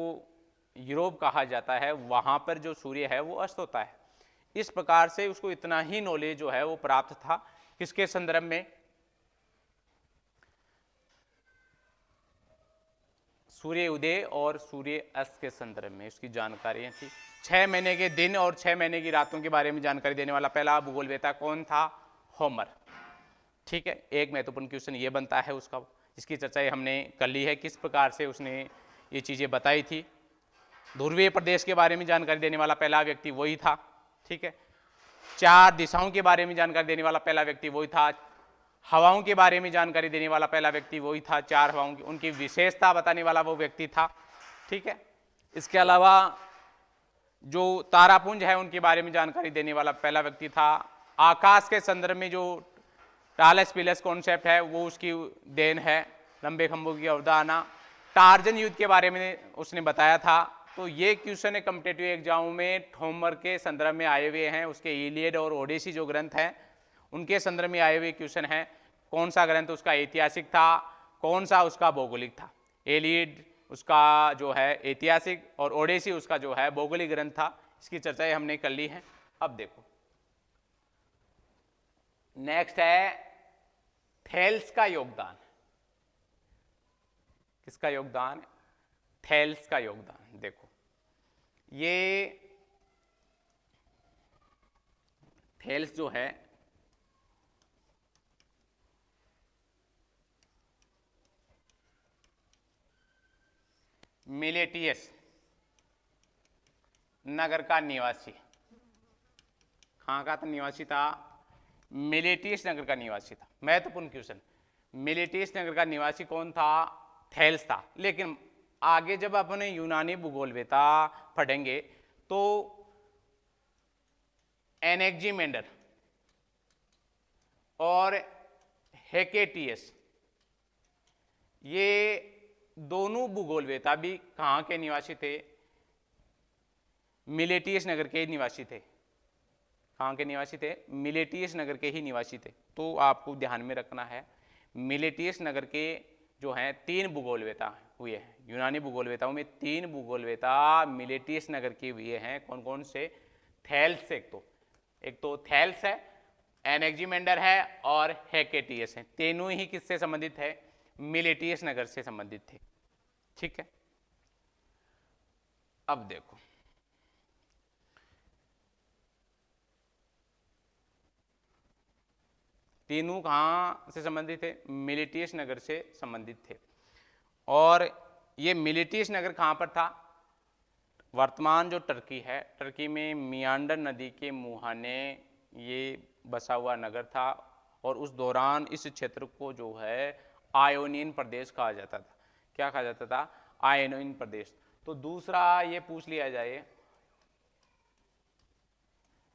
यूरोप कहा जाता है, वहाँ पर जो सूर्य है वो अस्त होता है। इस प्रकार से उसको इतना ही नॉलेज जो है वो प्राप्त था। किसके संदर्भ में? सूर्य उदय और सूर्य अस्त के संदर्भ में उसकी जानकारियां थी। 6 महीने के दिन और 6 महीने की रातों के बारे में जानकारी देने वाला पहला भूगोलवेत्ता कौन था? होमर, ठीक है। एक महत्वपूर्ण क्वेश्चन ये बनता है उसका, जिसकी चर्चा हमने कर ली है, किस प्रकार से उसने ये चीजें बताई थी। ध्रुवीय प्रदेश के बारे में जानकारी देने वाला पहला व्यक्ति वही था, ठीक है। 4 दिशाओं के बारे में जानकारी देने वाला पहला व्यक्ति वही था। हवाओं के बारे में जानकारी देने वाला पहला व्यक्ति वही था। 4 हवाओं की उनकी विशेषता बताने वाला वो व्यक्ति था, ठीक है। इसके अलावा जो तारापुंज है उनके बारे में जानकारी देने वाला पहला व्यक्ति था। आकाश के संदर्भ में जो टालस पिलस कॉन्सेप्ट है वो उसकी देन है, लंबे खंभों की अवधारणा। टार्जन युद्ध के बारे में उसने बताया था। तो ये क्वेश्चन है कॉम्पिटिटिव एग्जाम में होमर के संदर्भ में आए हुए हैं। उसके इलियड और ओडिसी जो ग्रंथ हैं उनके संदर्भ में आए हुए क्वेश्चन हैं। कौन सा ग्रंथ उसका ऐतिहासिक था, कौन सा उसका भौगोलिक था? एलियड उसका जो है ऐतिहासिक और ओडिसी उसका जो है भौगोलिक ग्रंथ था। इसकी चर्चाएं हमने कर ली हैं। अब देखो नेक्स्ट है थेल्स का योगदान। किसका योगदान? थेल्स का योगदान। देखो ये थेल्स जो है मिलेटियस नगर का निवासी। कहाँ का था निवासी था? मिलेटियस नगर का निवासी था। महत्वपूर्ण क्वेश्चन, मिलेटियस नगर का निवासी कौन था? थेल्स था। लेकिन आगे जब अपने यूनानी भूगोलवेता पढ़ेंगे तो एनेक्जिमेंडर और हेकेटियस, ये दोनों भूगोलवेता भी कहाँ के निवासी थे? मिलेटियस नगर के निवासी थे। कहाँ के निवासी थे? मिलेटियस नगर के ही निवासी थे। तो आपको ध्यान में रखना है, मिलेटियस नगर के जो हैं 3 भूगोलवेता हुए हैं। यूनानी भूगोलवेताओं में 3 भूगोलवेता मिलेटियस नगर के हुए हैं। कौन कौन से? थेल्स, एक तो थेल्स है, एनेक्जिमेंडर है और हेकेटियस है। तीनों ही किससे संबंधित है? मिलेटियस नगर से संबंधित थे। ठीक है, अब देखो तीनों कहाँ से संबंधित थे? मिलेटियस नगर से संबंधित थे। और ये मिलेटियस नगर कहाँ पर था? वर्तमान जो टर्की है, टर्की में मियांडर नदी के मुहाने ये बसा हुआ नगर था। और उस दौरान इस क्षेत्र को जो है आयोनियन प्रदेश कहा जाता था। क्या कहा जाता था? आयोनियन प्रदेश। तो दूसरा ये पूछ लिया जाए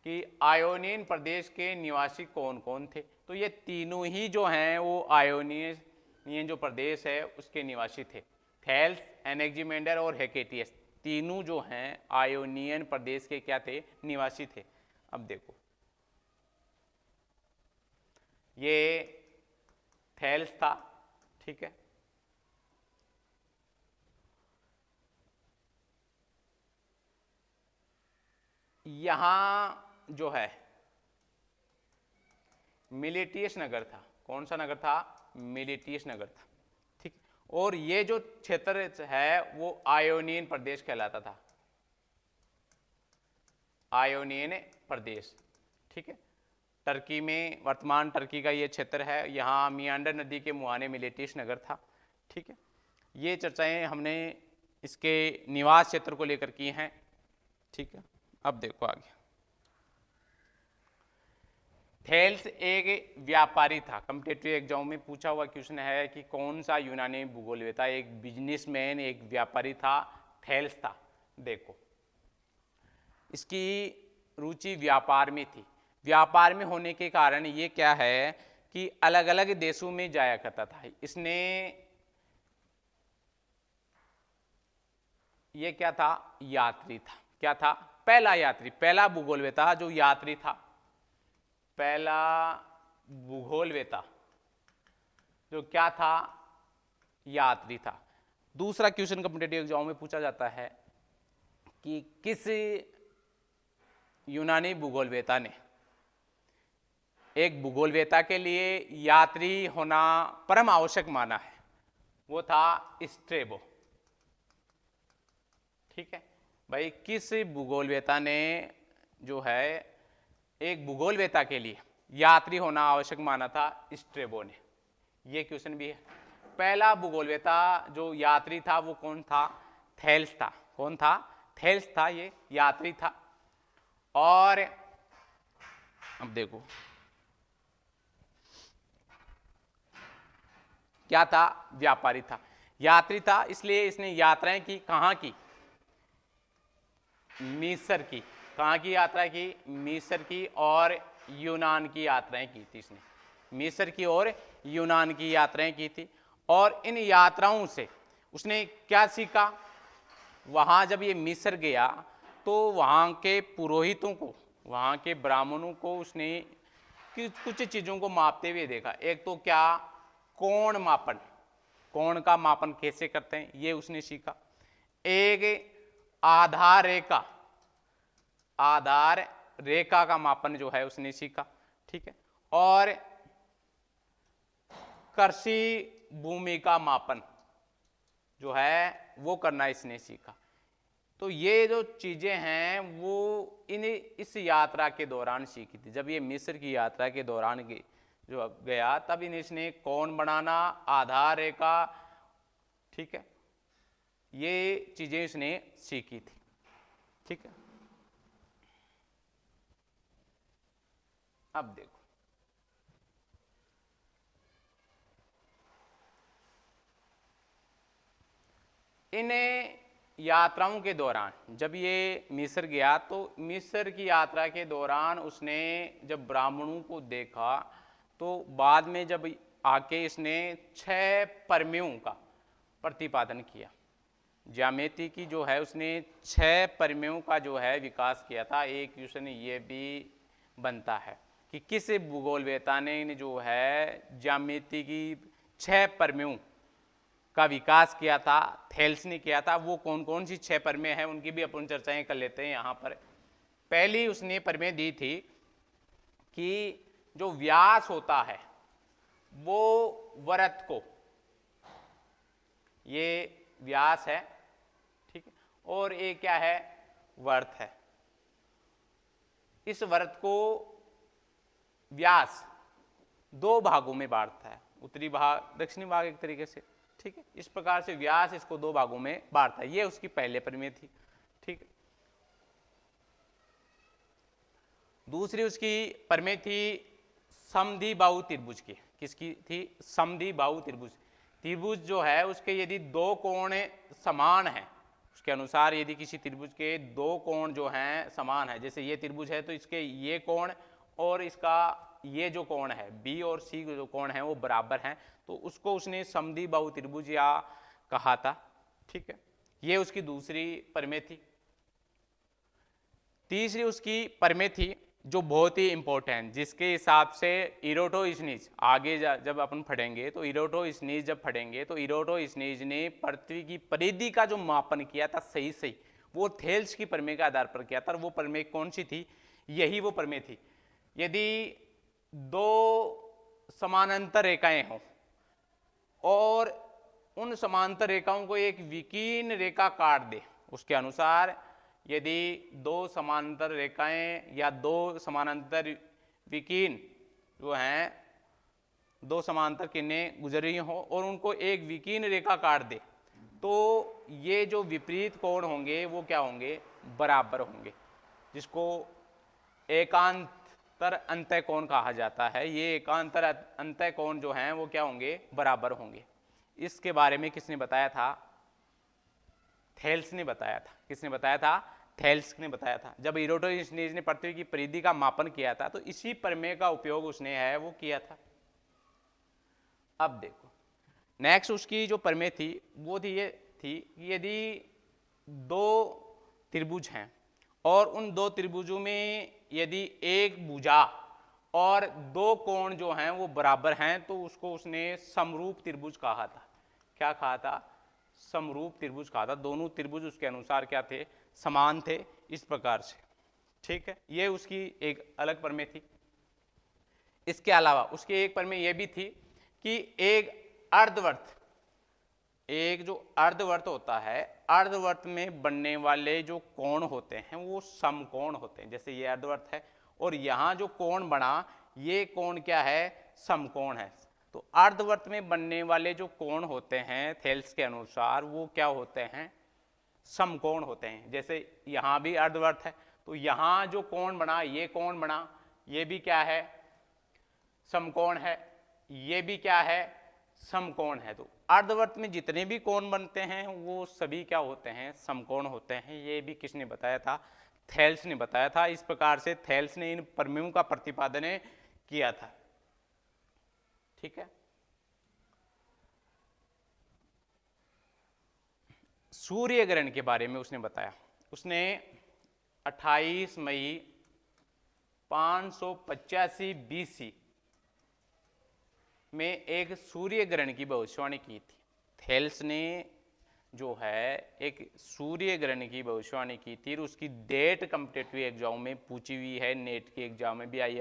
कि आयोनियन प्रदेश के निवासी कौन कौन थे? तो ये तीनों ही जो हैं वो आयोनियन जो प्रदेश है उसके निवासी थे। थेल्स, एनेक्जिमेंडर और हेकेटियस तीनों जो हैं आयोनियन प्रदेश के क्या थे? निवासी थे। अब देखो ये थेल्स था, ठीक है, यहां जो है मिलेटियस नगर था। कौन सा नगर था? मिलेटियस नगर था। ठीक, और ये जो क्षेत्र है वो आयोनियन प्रदेश कहलाता था। आयोनियन प्रदेश, ठीक है, टर्की में, वर्तमान टर्की का ये क्षेत्र है। यहाँ मियांडर नदी के मुहाने मिलेटियस नगर था। ठीक है, ये चर्चाएं हमने इसके निवास क्षेत्र को लेकर की हैं। ठीक है, अब देखो आगे। थेल्स एक व्यापारी था। कॉम्पिटिटिव एग्जाम में पूछा हुआ क्वेश्चन है कि कौन सा यूनानी भूगोलवेता एक बिजनेसमैन, एक व्यापारी था? थेल्स था। देखो इसकी रुचि व्यापार में थी। व्यापार में होने के कारण ये क्या है कि अलग अलग देशों में जाया करता था। इसने ये क्या था? यात्री था। क्या था? पहला यात्री, पहला भूगोलवेता जो यात्री था, पहला भूगोलवेता जो क्या था? यात्री था। दूसरा क्वेश्चन कॉम्पिटिटिव एग्जाम में पूछा जाता है कि किस यूनानी भूगोलवेता ने एक भूगोलवेता के लिए यात्री होना परम आवश्यक माना है? वो था स्ट्रेबो। ठीक है भाई, किस भूगोलवेता ने जो है एक भूगोलवेता के लिए यात्री होना आवश्यक माना था? स्ट्रेबो ने। ये क्वेश्चन भी है। पहला भूगोलवेता जो यात्री था वो कौन था? थेल्स था। कौन था? थेल्स था, ये यात्री था। और अब देखो क्या था? व्यापारी था। यात्री था इसलिए इसने यात्राएं की। कहाँ की? मिस्र की। कहाँ की यात्रा की? मिस्र की और यूनान की यात्राएं की थी इसने। मिस्र की और यूनान की यात्राएं की थी। और इन यात्राओं से उसने क्या सीखा? वहाँ जब ये मिस्र गया तो वहाँ के पुरोहितों को, वहाँ के ब्राह्मणों को उसने कुछ चीज़ों को मापते हुए देखा। एक तो क्या? कोण मापन, कोण का मापन कैसे करते हैं ये उसने सीखा। एक आधार रेखा, आधार रेखा का मापन जो है उसने सीखा। ठीक है, और कृषि भूमि का मापन जो है वो करना इसने सीखा। तो ये जो चीजें हैं वो इस यात्रा के दौरान सीखी थी। जब ये मिस्र की यात्रा के दौरान जो गया तब इसने कोण बनाना, आधार रेखा, ठीक है, ये चीजें इसने सीखी थी। ठीक है, अब देखो इन यात्राओं के दौरान जब ये मिस्र गया तो मिस्र की यात्रा के दौरान उसने जब ब्राह्मणों को देखा तो बाद में जब आके इसने 6 प्रमेयों का प्रतिपादन किया। ज्यामिति की जो है उसने 6 प्रमेयों का जो है विकास किया था। एक क्वेश्चन ये भी बनता है कि किस भूगोलवेत्ता ने जो है ज्यामिति की 6 प्रमेयों का विकास किया था, थेल्स ने किया था। वो कौन कौन सी 6 प्रमेय हैं उनकी भी अपन चर्चाएं कर लेते हैं यहाँ पर। पहली उसने प्रमेय दी थी कि जो व्यास होता है वो वृत्त को, ये व्यास है, ठीक है, और ये क्या है, वृत्त है। इस वृत्त को व्यास 2 भागों में बांटता है, उत्तरी भाग दक्षिणी भाग एक तरीके से। ठीक है, इस प्रकार से व्यास इसको 2 भागों में बांटता है। ये उसकी पहले प्रमेय थी। ठीक है, दूसरी उसकी प्रमेय थी समद्विबाहु त्रिभुज की। किसकी थी? समद्विबाहु त्रिभुज। त्रिभुज जो है उसके यदि 2 कोण समान हैं, उसके अनुसार यदि किसी त्रिभुज के 2 कोण जो हैं समान है, जैसे ये त्रिभुज है तो इसके ये कोण और इसका ये जो कोण है बी और सी जो कोण है वो बराबर हैं, तो उसको उसने समद्विबाहु त्रिभुज या कहा था। ठीक है, ये उसकी दूसरी प्रमेय थी। तीसरी उसकी प्रमेय थी जो बहुत ही इंपॉर्टेंट, जिसके हिसाब से इरोटोस्थिनीज आगे जब अपन पढ़ेंगे तो इरोटोस्थिनीज जब पढ़ेंगे तो इरोटोस्थिनीज ने पृथ्वी की परिधि का जो मापन किया था सही सही, वो थेल्स की प्रमेय के आधार पर किया था। और वो प्रमेय कौन सी थी? यही वो प्रमेय थी, यदि 2 समानांतर रेखाएं हों और उन समांतर रेखाओं को एक विकीर्ण रेखा काट दे, उसके अनुसार यदि 2 समांतर रेखाएं या 2 समानांतर विकीर्ण जो हैं, 2 समांतर किरणें गुजर रही हों और उनको एक विकीर्ण रेखा काट दे, तो ये जो विपरीत कोण होंगे वो क्या होंगे? बराबर होंगे, जिसको एकांतर अंतः कोण कहा जाता है। ये एकांतर अंतः कोण जो हैं वो क्या होंगे? बराबर होंगे। इसके बारे में किसने बताया था? थेल्स ने बताया था। किसने बताया था? थेल्स ने बताया था। जब इरोटोस्थिनीज ने पृथ्वी की परिधि का मापन किया था तो इसी प्रमेय का उपयोग उसने है वो किया था। अब देखो नेक्स्ट उसकी जो प्रमेय थी वो थी, ये थी कि यदि 2 त्रिभुज हैं और उन 2 त्रिभुजों में यदि एक भुजा और 2 कोण जो हैं वो बराबर हैं तो उसको उसने समरूप त्रिभुज कहा था। क्या कहा था? समरूप त्रिभुज कहा था। दोनों त्रिभुज उसके अनुसार क्या थे? समान थे, इस प्रकार से। ठीक है, ये उसकी एक अलग प्रमेय थी। इसके अलावा उसकी एक प्रमेय यह भी थी कि एक अर्धवर्त, एक जो अर्धवर्त होता है, अर्धवर्त में बनने वाले जो कोण होते हैं वो समकोण होते हैं। जैसे ये अर्धवर्त है और यहां जो कोण बना ये कोण क्या है? समकोण है। तो अर्धवर्त में बनने वाले जो कोण होते हैं थेल्स के अनुसार वो क्या होते हैं? समकोण होते हैं। जैसे यहां भी अर्धवर्त है तो यहां जो कोण बना, ये कोण बना, ये भी क्या है? समकोण है। ये भी क्या है? समकोण है। तो अर्धवर्त में जितने भी कोण बनते हैं वो सभी क्या होते हैं? समकोण होते हैं। ये भी किसने बताया था? थेल्स ने बताया था। इस प्रकार से थेल्स ने इन प्रमेयों का प्रतिपादन किया था। ठीक है, सूर्य ग्रहण के बारे में उसने बताया। उसने 28 मई 585 BC में एक सूर्य ग्रहण की भविष्यवाणी की थी। थेल्स ने जो है एक सूर्य ग्रहण की भविष्यवाणी की थी और उसकी डेट कॉम्पिटिटिव एग्जाम में पूछी हुई है। नेट के एग्जाम में भी आई,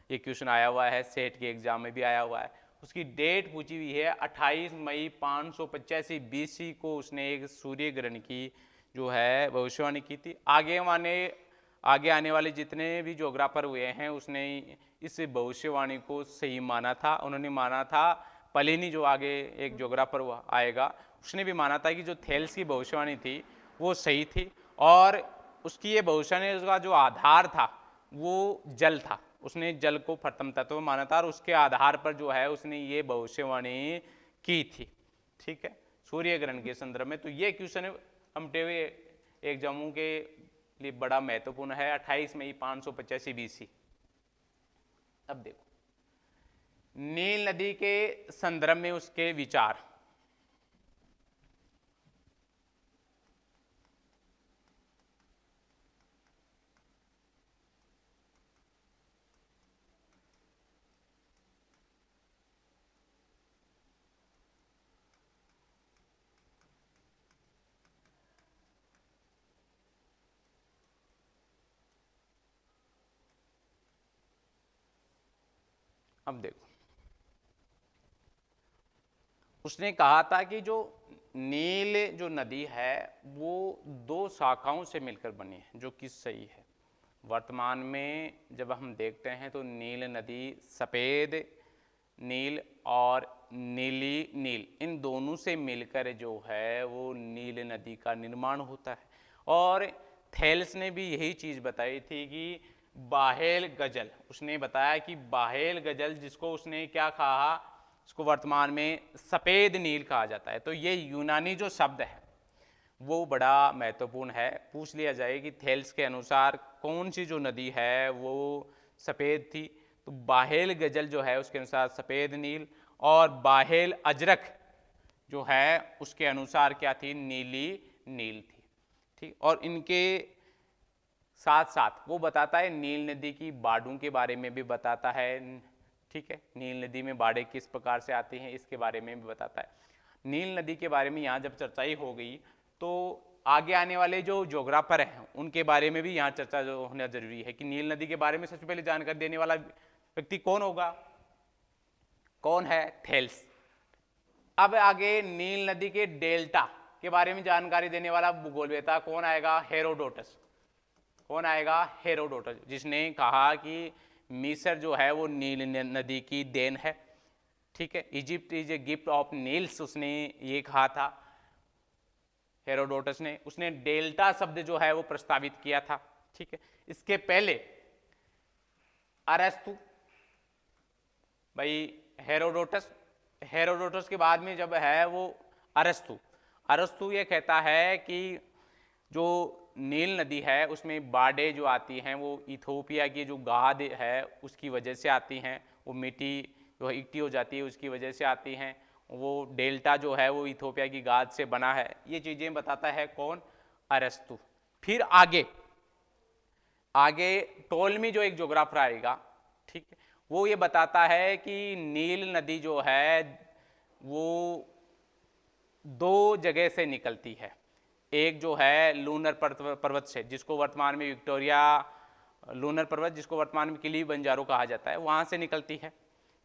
ये क्वेश्चन आया हुआ है, सेट के एग्जाम में भी आया हुआ है। उसकी डेट पूछी हुई है 28 मई 585 BC को उसने एक सूर्य ग्रहण की जो है भविष्यवाणी की थी। आगे आने वाले जितने भी ज्योग्राफर हुए हैं उसने इस भविष्यवाणी को सही माना था। उन्होंने माना था प्लिनी जो आगे एक ज्योग्राफर आएगा, उसने भी माना था कि जो थेल्स की भविष्यवाणी थी वो सही थी, और उसकी ये भविष्यवाणी, उसका जो आधार था वो जल था। उसने जल को प्रथम तत्व माना था और उसके आधार पर जो है उसने ये भविष्यवाणी की थी। ठीक है, सूर्य ग्रहण के संदर्भ में। तो ये क्वेश्चन कम्पिटिटिव एग्जामों के लिए बड़ा महत्वपूर्ण है। 28 मई 585 BC। अब देखो नील नदी के संदर्भ में उसके विचार। अब देखो उसने कहा था कि जो नील जो नदी है वो दो शाखाओं से मिलकर बनी है, जो कि सही है। वर्तमान में जब हम देखते हैं तो नील नदी सफ़ेद नील और नीली नील, इन दोनों से मिलकर जो है वो नील नदी का निर्माण होता है। और थेल्स ने भी यही चीज़ बताई थी कि बाहेल गजल, उसने बताया कि बाहेल गजल, जिसको उसने क्या कहा, इसको वर्तमान में सफ़ेद नील कहा जाता है। तो ये यूनानी जो शब्द है वो बड़ा महत्वपूर्ण है। पूछ लिया जाए कि थेल्स के अनुसार कौन सी जो नदी है वो सफ़ेद थी, तो बाहेल गजल जो है उसके अनुसार सफ़ेद नील, और बाहेल अजरक जो है उसके अनुसार क्या थी, नीली नील थी। ठीक, और इनके साथ साथ वो बताता है नील नदी की बाढ़ों के बारे में भी बताता है। ठीक है, नील नदी में बाढ़ें किस प्रकार से आती हैं इसके बारे में भी बताता है। नील नदी के बारे में यहाँ जब चर्चा ही हो गई तो आगे आने वाले जो ज्योग्राफर हैं उनके बारे में भी यहाँ चर्चा जो होना जरूरी है कि नील नदी के बारे में सबसे पहले जानकारी देने वाला व्यक्ति कौन होगा, कौन है, थेल्स। अब आगे नील नदी के डेल्टा के बारे में जानकारी देने वाला भूगोलवेता कौन आएगा, हेरोडोटस। कौन आएगा, हेरोडोटस, जिसने कहा कि मिस्र जो है वो नील नदी की देन है। ठीक है, Egypt is a gift of Niels, उसने ये कहा था हेरोडोटस ने। उसने डेल्टा शब्द जो है वो प्रस्तावित किया था। ठीक है, इसके पहले अरस्तु, भाई हेरोडोटस के बाद में जब है वो अरस्तु ये कहता है कि जो नील नदी है उसमें बाढ़ें जो आती हैं वो इथोपिया की जो गाद है उसकी वजह से आती हैं, वो मिट्टी जो इकट्ठी हो जाती है उसकी वजह से आती हैं, वो डेल्टा जो है वो इथोपिया की गाद से बना है। ये चीज़ें बताता है कौन, अरस्तु। फिर आगे टोलमी जो एक ज्योग्राफर आएगा, ठीक है, वो ये बताता है कि नील नदी जो है वो दो जगह से निकलती है। एक जो है लूनर पर्वत से, जिसको वर्तमान में विक्टोरिया लूनर पर्वत, जिसको वर्तमान में किलिमंजारो कहा जाता है, वहाँ से निकलती है।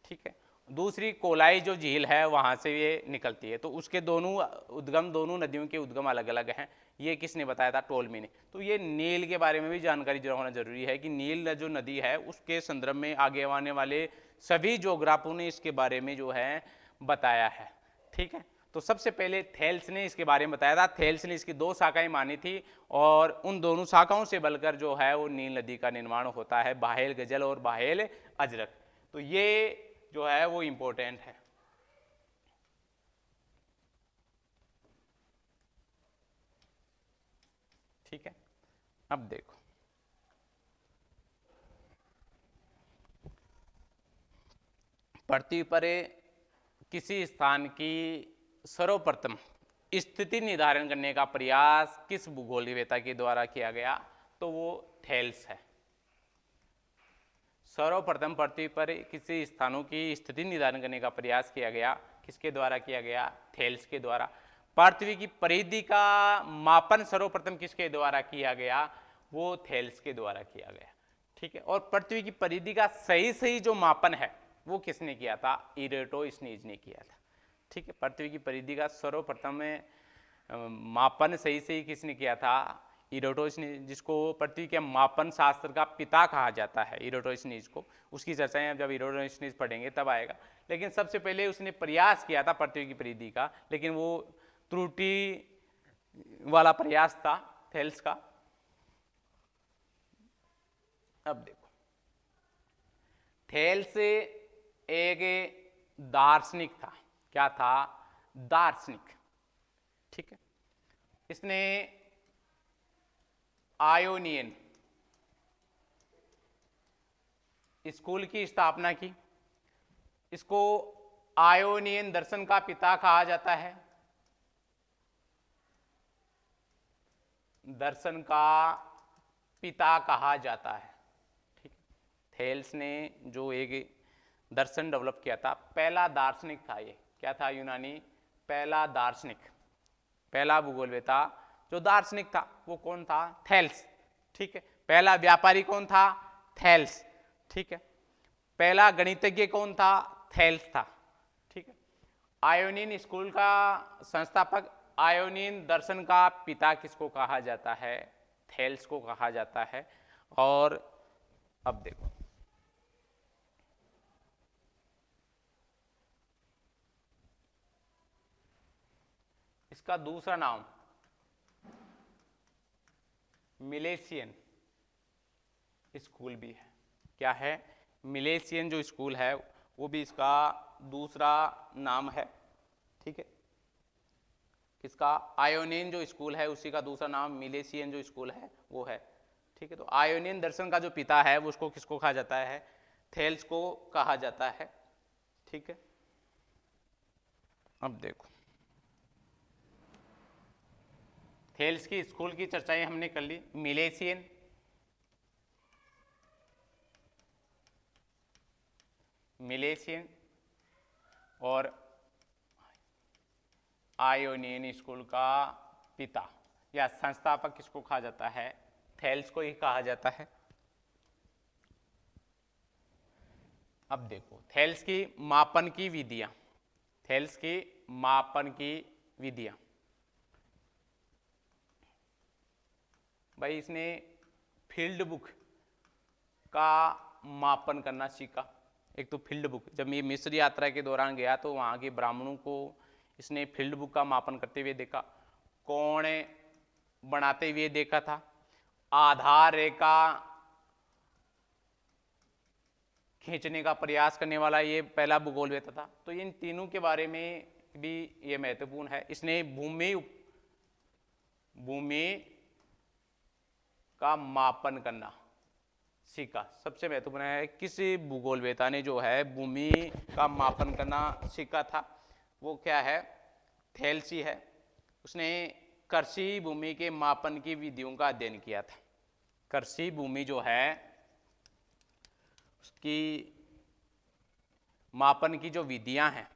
ठीक है, दूसरी कोलाई जो झील है वहाँ से ये निकलती है। तो उसके दोनों नदियों के उद्गम अलग अलग हैं। ये किसने बताया था, टोलमी ने। तो ये नील के बारे में भी जानकारी जो होना जरूरी है कि नील जो नदी है उसके संदर्भ में आगे आने वाले सभी ज्योग्राफरों ने इसके बारे में जो है बताया है। ठीक है, तो सबसे पहले थेल्स ने इसके बारे में बताया था। थेल्स ने इसकी दो शाखाएं मानी थी और उन दोनों शाखाओं से बलकर जो है वो नील नदी का निर्माण होता है, बाहेल गजल और बाहेल अजरक। तो ये जो है वो इंपॉर्टेंट है। ठीक है, अब देखो पृथ्वी पर किसी स्थान की सर्वप्रथम स्थिति निर्धारण करने का प्रयास किस भूगोलवेता के द्वारा किया गया, तो वो थेल्स है। सर्वप्रथम पृथ्वी पर किसी स्थानों की स्थिति निर्धारण करने का प्रयास किया गया, किसके द्वारा किया गया, थेल्स के द्वारा। पृथ्वी की परिधि का मापन सर्वप्रथम किसके द्वारा किया गया, वो थेल्स के द्वारा किया गया। ठीक है, और पृथ्वी की परिधि का सही जो मापन है वो किसने किया था, इरेटोस्थनीज ने किया था। ठीक है, पृथ्वी की परिधि का सर्वप्रथम मापन सही किसने किया था, इरोटोस्थिनीज, जिसको पृथ्वी के मापन शास्त्र का पिता कहा जाता है, इरोटोस्थिनीज को, उसकी चर्चाएं अब जब इरोटोस्थिनीज पढ़ेंगे तब आएगा। लेकिन सबसे पहले उसने प्रयास किया था पृथ्वी की परिधि का, लेकिन वो त्रुटि वाला प्रयास था थेल्स का। अब देखो, थेल्स एक दार्शनिक था। क्या था? दार्शनिक। ठीक है। इसने आयोनियन स्कूल की स्थापना की। इसको आयोनियन दर्शन का पिता कहा जाता है। दर्शन का पिता कहा जाता है। ठीक है। थेल्स ने जो एक दर्शन डेवलप किया था, पहला दार्शनिक था ये। क्या था? यूनानी पहला दार्शनिक, पहला भूगोलवेता जो दार्शनिक था वो कौन था? थेल्स। ठीक है। पहला व्यापारी कौन था? थेल्स। ठीक है। पहला गणितज्ञ कौन था? थेल्स था। ठीक है। आयोनियन स्कूल का संस्थापक, आयोनियन दर्शन का पिता किसको कहा जाता है? थेल्स को कहा जाता है। और अब देखो, इसका दूसरा नाम मिलेशियन स्कूल भी है। क्या है? मिलेशियन जो स्कूल है वो भी इसका दूसरा नाम है। ठीक है। किसका? आयोनियन जो स्कूल है उसी का दूसरा नाम मिलेशियन जो स्कूल है वो है। ठीक है। तो आयोनियन दर्शन का जो पिता है वो उसको किसको कहा जाता है? थेल्स को कहा जाता है। ठीक है। अब देखो, थेल्स की स्कूल की चर्चाएं हमने कर ली। मिलेशियन, मिलेशियन और आयोनियन स्कूल का पिता या संस्थापक किसको कहा जाता है? थेल्स को ही कहा जाता है। अब देखो, थेल्स की मापन की विधियां, थेल्स की मापन की विधियां। भाई इसने फील्ड बुक का मापन करना सीखा। एक तो फील्ड बुक, जब ये मिस्र यात्रा के दौरान गया तो वहाँ के ब्राह्मणों को इसने फील्ड बुक का मापन करते हुए देखा, कोण बनाते हुए देखा था, आधार रेखा खींचने का प्रयास करने वाला ये पहला भूगोलवेता था। तो इन तीनों के बारे में भी ये महत्वपूर्ण है। इसने भूमि का मापन करना सीखा। सबसे महत्वपूर्ण है, किसी भूगोलवेता ने जो है भूमि का मापन करना सीखा था वो क्या है? थेल्स ही है। उसने कृषि भूमि के मापन की विधियों का अध्ययन किया था। कृषि भूमि जो है उसकी मापन की जो विधियां हैं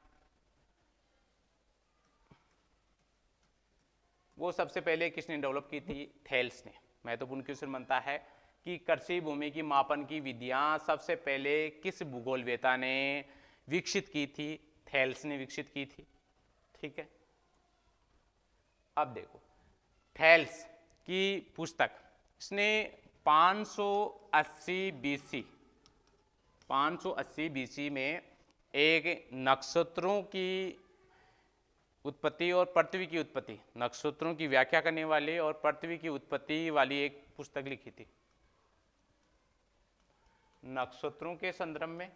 वो सबसे पहले किसने डेवलप की थी? थेल्स ने। महत्वपूर्ण क्वेश्चन बनता है कि कृषि भूमि की मापन की विधियां सबसे पहले किस भूगोलवेता ने विकसित की थी? थेल्स ने विकसित की थी। ठीक है। अब देखो, थेल्स की पुस्तक, इसने 580 बीसी 580 बीसी में एक नक्षत्रों की उत्पत्ति और पृथ्वी की उत्पत्ति, नक्षत्रों की व्याख्या करने वाली और पृथ्वी की उत्पत्ति वाली एक पुस्तक लिखी थी। नक्षत्रों के संदर्भ में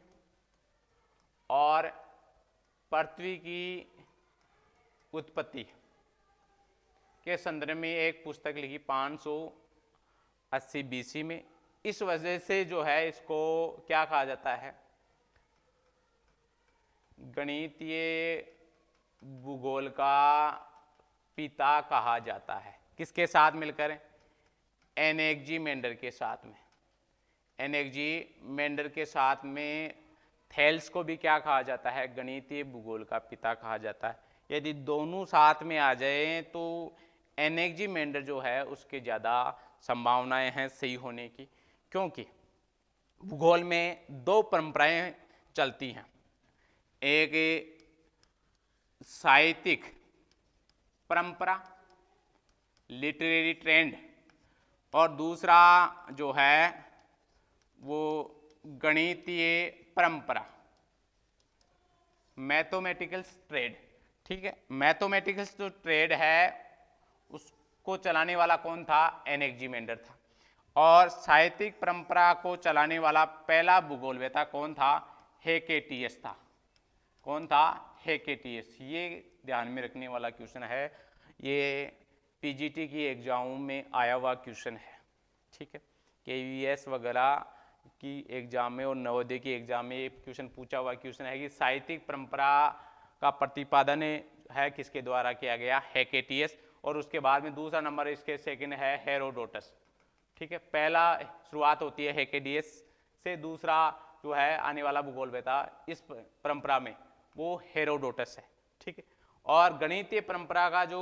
और पृथ्वी की उत्पत्ति के संदर्भ में एक पुस्तक लिखी 580 बीसी में। इस वजह से जो है इसको क्या कहा जाता है? गणितीय भूगोल का पिता कहा जाता है। किसके साथ मिलकर? एनेक्जीमेंडर के साथ में। एनेक्जीमेंडर के साथ में थेल्स को भी क्या कहा जाता है? गणितीय भूगोल का पिता कहा जाता है। यदि दोनों साथ में आ जाए तो एनेक्जीमेंडर जो है उसके ज़्यादा संभावनाएं हैं सही होने की, क्योंकि भूगोल में दो परंपराएं चलती हैं। एक साहित्यिक परंपरा, लिटरेरी ट्रेंड, और दूसरा जो है वो गणितीय परंपरा, मैथमेटिकल्स ट्रेड। ठीक है, मैथमेटिकल्स जो ट्रेड है उसको चलाने वाला कौन था? एनेक्जिमेंडर था। और साहित्यिक परंपरा को चलाने वाला पहला भूगोलवेता कौन था? हेकेटियस था। कौन था? हेकेटियस। ये ध्यान में रखने वाला क्वेश्चन है, ये पीजीटी की एग्जाम में आया हुआ क्वेश्चन है। ठीक है, केवीएस वगैरह की एग्जाम में और नवोदय की एग्जाम में ये क्वेश्चन पूछा हुआ क्वेश्चन है कि साहित्यिक परंपरा का प्रतिपादन है किसके द्वारा किया गया? हेकेटियस। और उसके बाद में दूसरा नंबर इसके सेकंड है हेरोडोटस। ठीक है, पहला शुरुआत होती है हेकेटियस से, दूसरा जो है आने वाला भूगोलवेता इस परंपरा में वो हेरोडोटस है। ठीक है, और गणितीय परंपरा का जो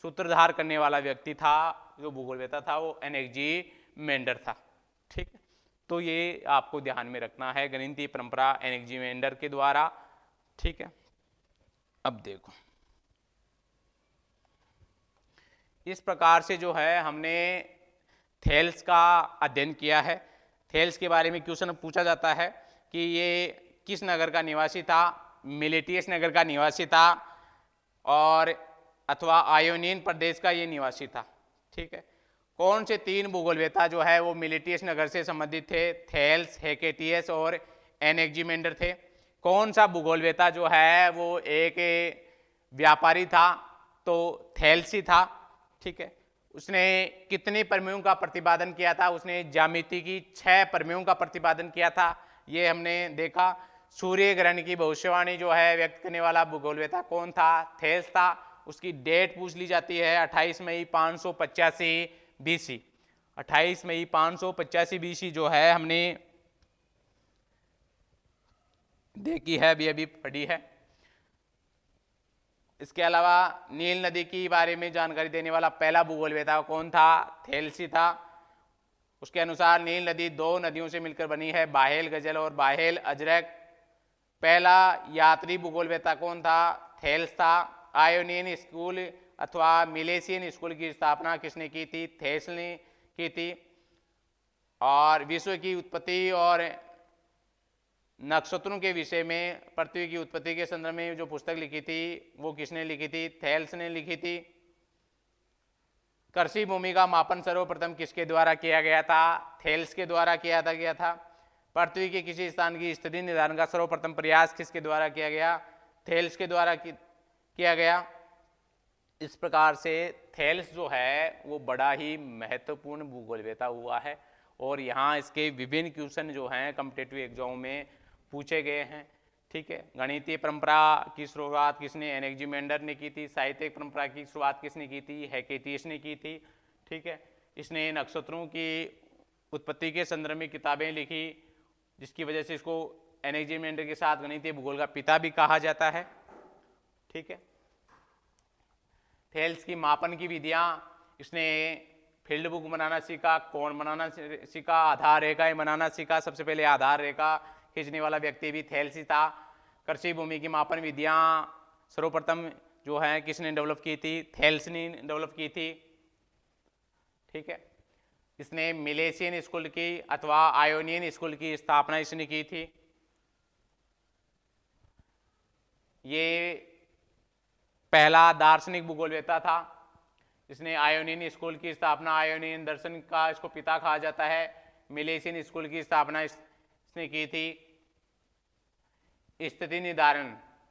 सूत्रधार करने वाला व्यक्ति था, जो भूगोलवेता था, वो एनेक्जिमेंडर था। ठीक है, तो ये आपको ध्यान में रखना है, गणितीय परंपरा एनेक्जिमेंडर के द्वारा। ठीक है, अब देखो इस प्रकार से जो है हमने थेल्स का अध्ययन किया है। थेल्स के बारे में क्वेश्चन पूछा जाता है कि ये किस नगर का निवासी था? मिलेटियस नगर का निवासी था, और अथवा आयोनियन प्रदेश का ये निवासी था। ठीक है, कौन से तीन भूगोलवेता जो है वो मिलेटियस नगर से संबंधित थे? थेल्स, हेकेटियस और एनेक्जिमेंडर थे। कौन सा भूगोलवेता जो है वो एक व्यापारी था? तो थेल्स ही था। ठीक है, उसने कितने प्रमेयों का प्रतिपादन किया था? उसने ज्यामिति की 6 प्रमेयों का प्रतिपादन किया था, ये हमने देखा। सूर्य ग्रहण की भविष्यवाणी जो है व्यक्त करने वाला भूगोलवेता कौन था? थेल्स था। उसकी डेट पूछ ली जाती है 28 मई 585 बीसी। 28 मई 585 बीसी जो है हमने देखी है, अभी पढ़ी है। इसके अलावा नील नदी की बारे में जानकारी देने वाला पहला भूगोलवेता कौन था? थेल्स ही था। उसके अनुसार नील नदी 2 नदियों से मिलकर बनी है, बाहेल गजल और बाहेल अजरक। पहला यात्री भूगोलवेता कौन था? थेल्स था। आयोनियन स्कूल अथवा मिलेशियन स्कूल की स्थापना किसने की थी? थेल्स ने की थी। और विश्व की उत्पत्ति और नक्षत्रों के विषय में, पृथ्वी की उत्पत्ति के संदर्भ में जो पुस्तक लिखी थी वो किसने लिखी थी? थेल्स ने लिखी थी। कृषि भूमि का मापन सर्वप्रथम किसके द्वारा किया गया था? थेल्स के द्वारा किया था। पृथ्वी के किसी स्थान की स्थिति निर्धारण का सर्वप्रथम प्रयास किसके द्वारा किया गया? थेल्स के द्वारा किया गया। इस प्रकार से थेल्स जो है वो बड़ा ही महत्वपूर्ण भूगोलवेता हुआ है, और यहाँ इसके विभिन्न क्वेश्चन जो हैं कॉम्पिटिटिव एग्जाम में पूछे गए हैं। ठीक है, गणितीय परंपरा की शुरुआत किसने? एनेक्जिमेंडर ने की थी। साहित्यिक परंपरा की शुरुआत किसने की थी? हेकेटियस ने की थी। ठीक है, इसने नक्षत्रों की उत्पत्ति के संदर्भ में किताबें लिखी, जिसकी वजह से इसको एनेक्जिमेंडर के साथ गणितीय भूगोल का पिता भी कहा जाता है। ठीक है, थेल्स की मापन की विधियां इसने फील्ड बुक बनाना सीखा, कोण बनाना सीखा, आधार रेखाएं बनाना सीखा। सबसे पहले आधार रेखा खींचने वाला व्यक्ति भी थेल्स ही था। कृषि भूमि की मापन विधियां सर्वप्रथम जो है किसने डेवलप की थी? थेल्स ने डेवलप की थी। ठीक है, इसने मिलेशियन स्कूल की अथवा आयोनियन स्कूल की स्थापना इसने की थी। ये पहला दार्शनिक भूगोलवेता था। इसने आयोनियन स्कूल की स्थापना, आयोनियन दर्शन का इसको पिता कहा जाता है। मिलेशियन स्कूल की स्थापना इसने की थी। स्थिति निर्धारण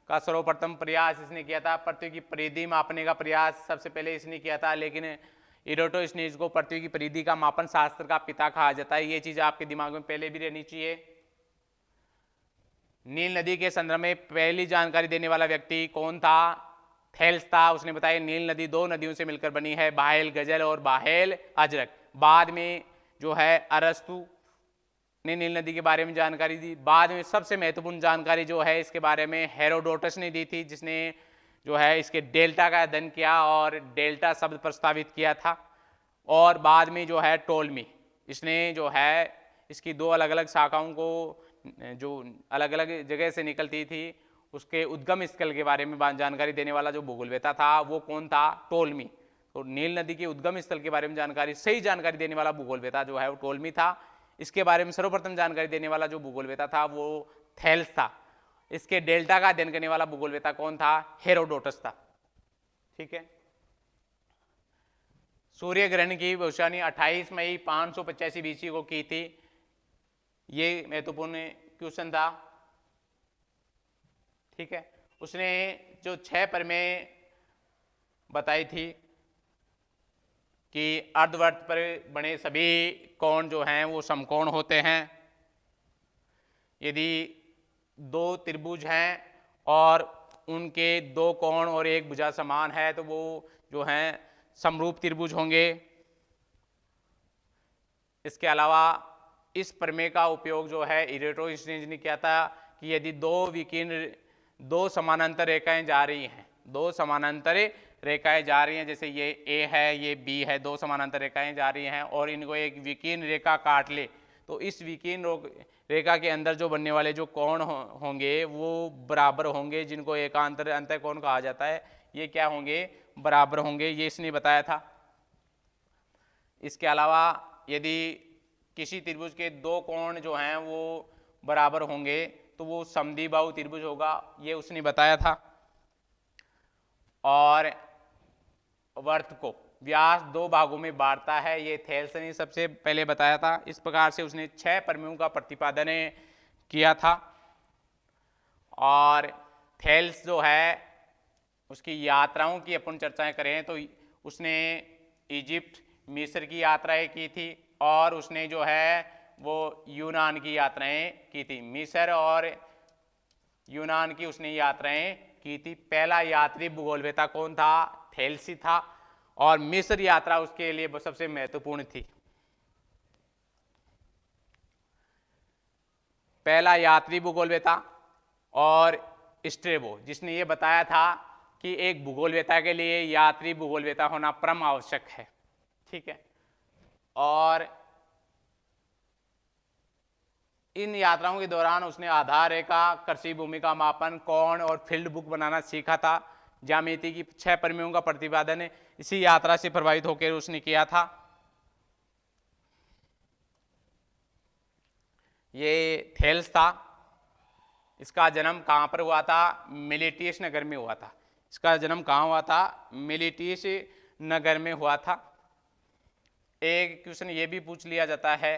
का सर्वप्रथम प्रयास इसने किया था। पृथ्वी की परिधि मापने का प्रयास सबसे पहले इसने किया था, लेकिन इरोटोस्थिनीज को पृथ्वी की परिधि का मापन शास्त्र का पिता कहा जाता है। ये चीज आपके दिमाग में पहले भी रहनी चाहिए। नील नदी के संदर्भ में पहली जानकारी देने वाला व्यक्ति कौन था? थेल्स था। उसने बताया नील नदी 2 नदियों से मिलकर बनी है, बाहेल गजल और बाहेल अजरक। बाद में जो है अरस्तु ने नील नदी के बारे में जानकारी दी। बाद में सबसे महत्वपूर्ण जानकारी जो है इसके बारे में हेरोडोटस ने दी थी, जिसने जो है इसके डेल्टा का अध्ययन किया और डेल्टा शब्द प्रस्तावित किया था। और बाद में जो है टोल्मी, इसने जो है इसकी 2 अलग अलग शाखाओं को जो अलग अलग जगह से निकलती थी उसके उद्गम स्थल के बारे में जानकारी देने वाला जो भूगोलवेता था वो कौन था? टोल्मी। तो नील नदी के उद्गम स्थल के बारे में जानकारी, सही जानकारी देने वाला भूगोलवेता जो है वो टोलमी था। इसके बारे में सर्वप्रथम जानकारी देने वाला जो भूगोलवेता था वो थेल्स था। इसके डेल्टा का अध्ययन करने वाला भूगोलवेता कौन था? हेरोडोटस था। ठीक है। सूर्य ग्रहण की भविष्यवाणी 28 मई 585 बीसी को की थी। ये महत्वपूर्ण क्वेश्चन था। ठीक है। उसने जो 6 प्रमेय बताई थी कि अर्धवर्त पर बने सभी कोण जो हैं वो समकोण होते हैं। यदि 2 त्रिभुज हैं और उनके 2 कोण और एक भुजा समान है तो वो जो हैं समरूप त्रिभुज होंगे। इसके अलावा इस प्रमेय का उपयोग जो है इरेटोस्थेनीज ने किया था कि यदि 2 समानांतर रेखाएं जा रही हैं, 2 समानांतर रेखाएं जा रही हैं, जैसे ये ए है ये बी है, 2 समानांतर रेखाएं जा रही हैं और इनको एक विकीर्ण रेखा काट ले तो इस विकीर्ण रेखा के अंदर जो बनने वाले जो कोण होंगे वो बराबर होंगे, जिनको एकांतर अंतःकोण कहा जाता है। ये क्या होंगे? बराबर होंगे। ये इसने बताया था। इसके अलावा यदि किसी त्रिभुज के 2 कोण जो हैं वो बराबर होंगे तो वो समद्विबाहु त्रिभुज होगा, ये उसने बताया था। और वर्त को व्यास 2 भागों में बांटता है, ये थेल्स ने सबसे पहले बताया था। इस प्रकार से उसने 6 प्रमेयों का प्रतिपादन किया था। और थेल्स जो है उसकी यात्राओं की अपन चर्चाएं करें तो उसने इजिप्ट, मिस्र की यात्राएं की थी और उसने जो है वो यूनान की यात्राएं की थी। मिस्र और यूनान की उसने यात्राएं की थी। पहला यात्री भूगोलवेता कौन था? थेल्स ही था। और मिस्र यात्रा उसके लिए सबसे महत्वपूर्ण थी। पहला यात्री भूगोलवेता और स्ट्रेबो, जिसने ये बताया था कि एक भूगोलवेता के लिए यात्री भूगोलवेता होना परम आवश्यक है। ठीक है। और इन यात्राओं के दौरान उसने आधार रेखा, कृषि भूमि का मापन, कोण और फील्ड बुक बनाना सीखा था। ज्यामिति की 6 प्रमेयों का प्रतिपादन इसी यात्रा से प्रभावित होकर उसने किया था। ये थेल्स था। इसका जन्म कहाँ पर हुआ था? मिलेटियस नगर में हुआ था। इसका जन्म कहाँ हुआ था? मिलेटियस नगर में हुआ था। एक क्वेश्चन ये भी पूछ लिया जाता है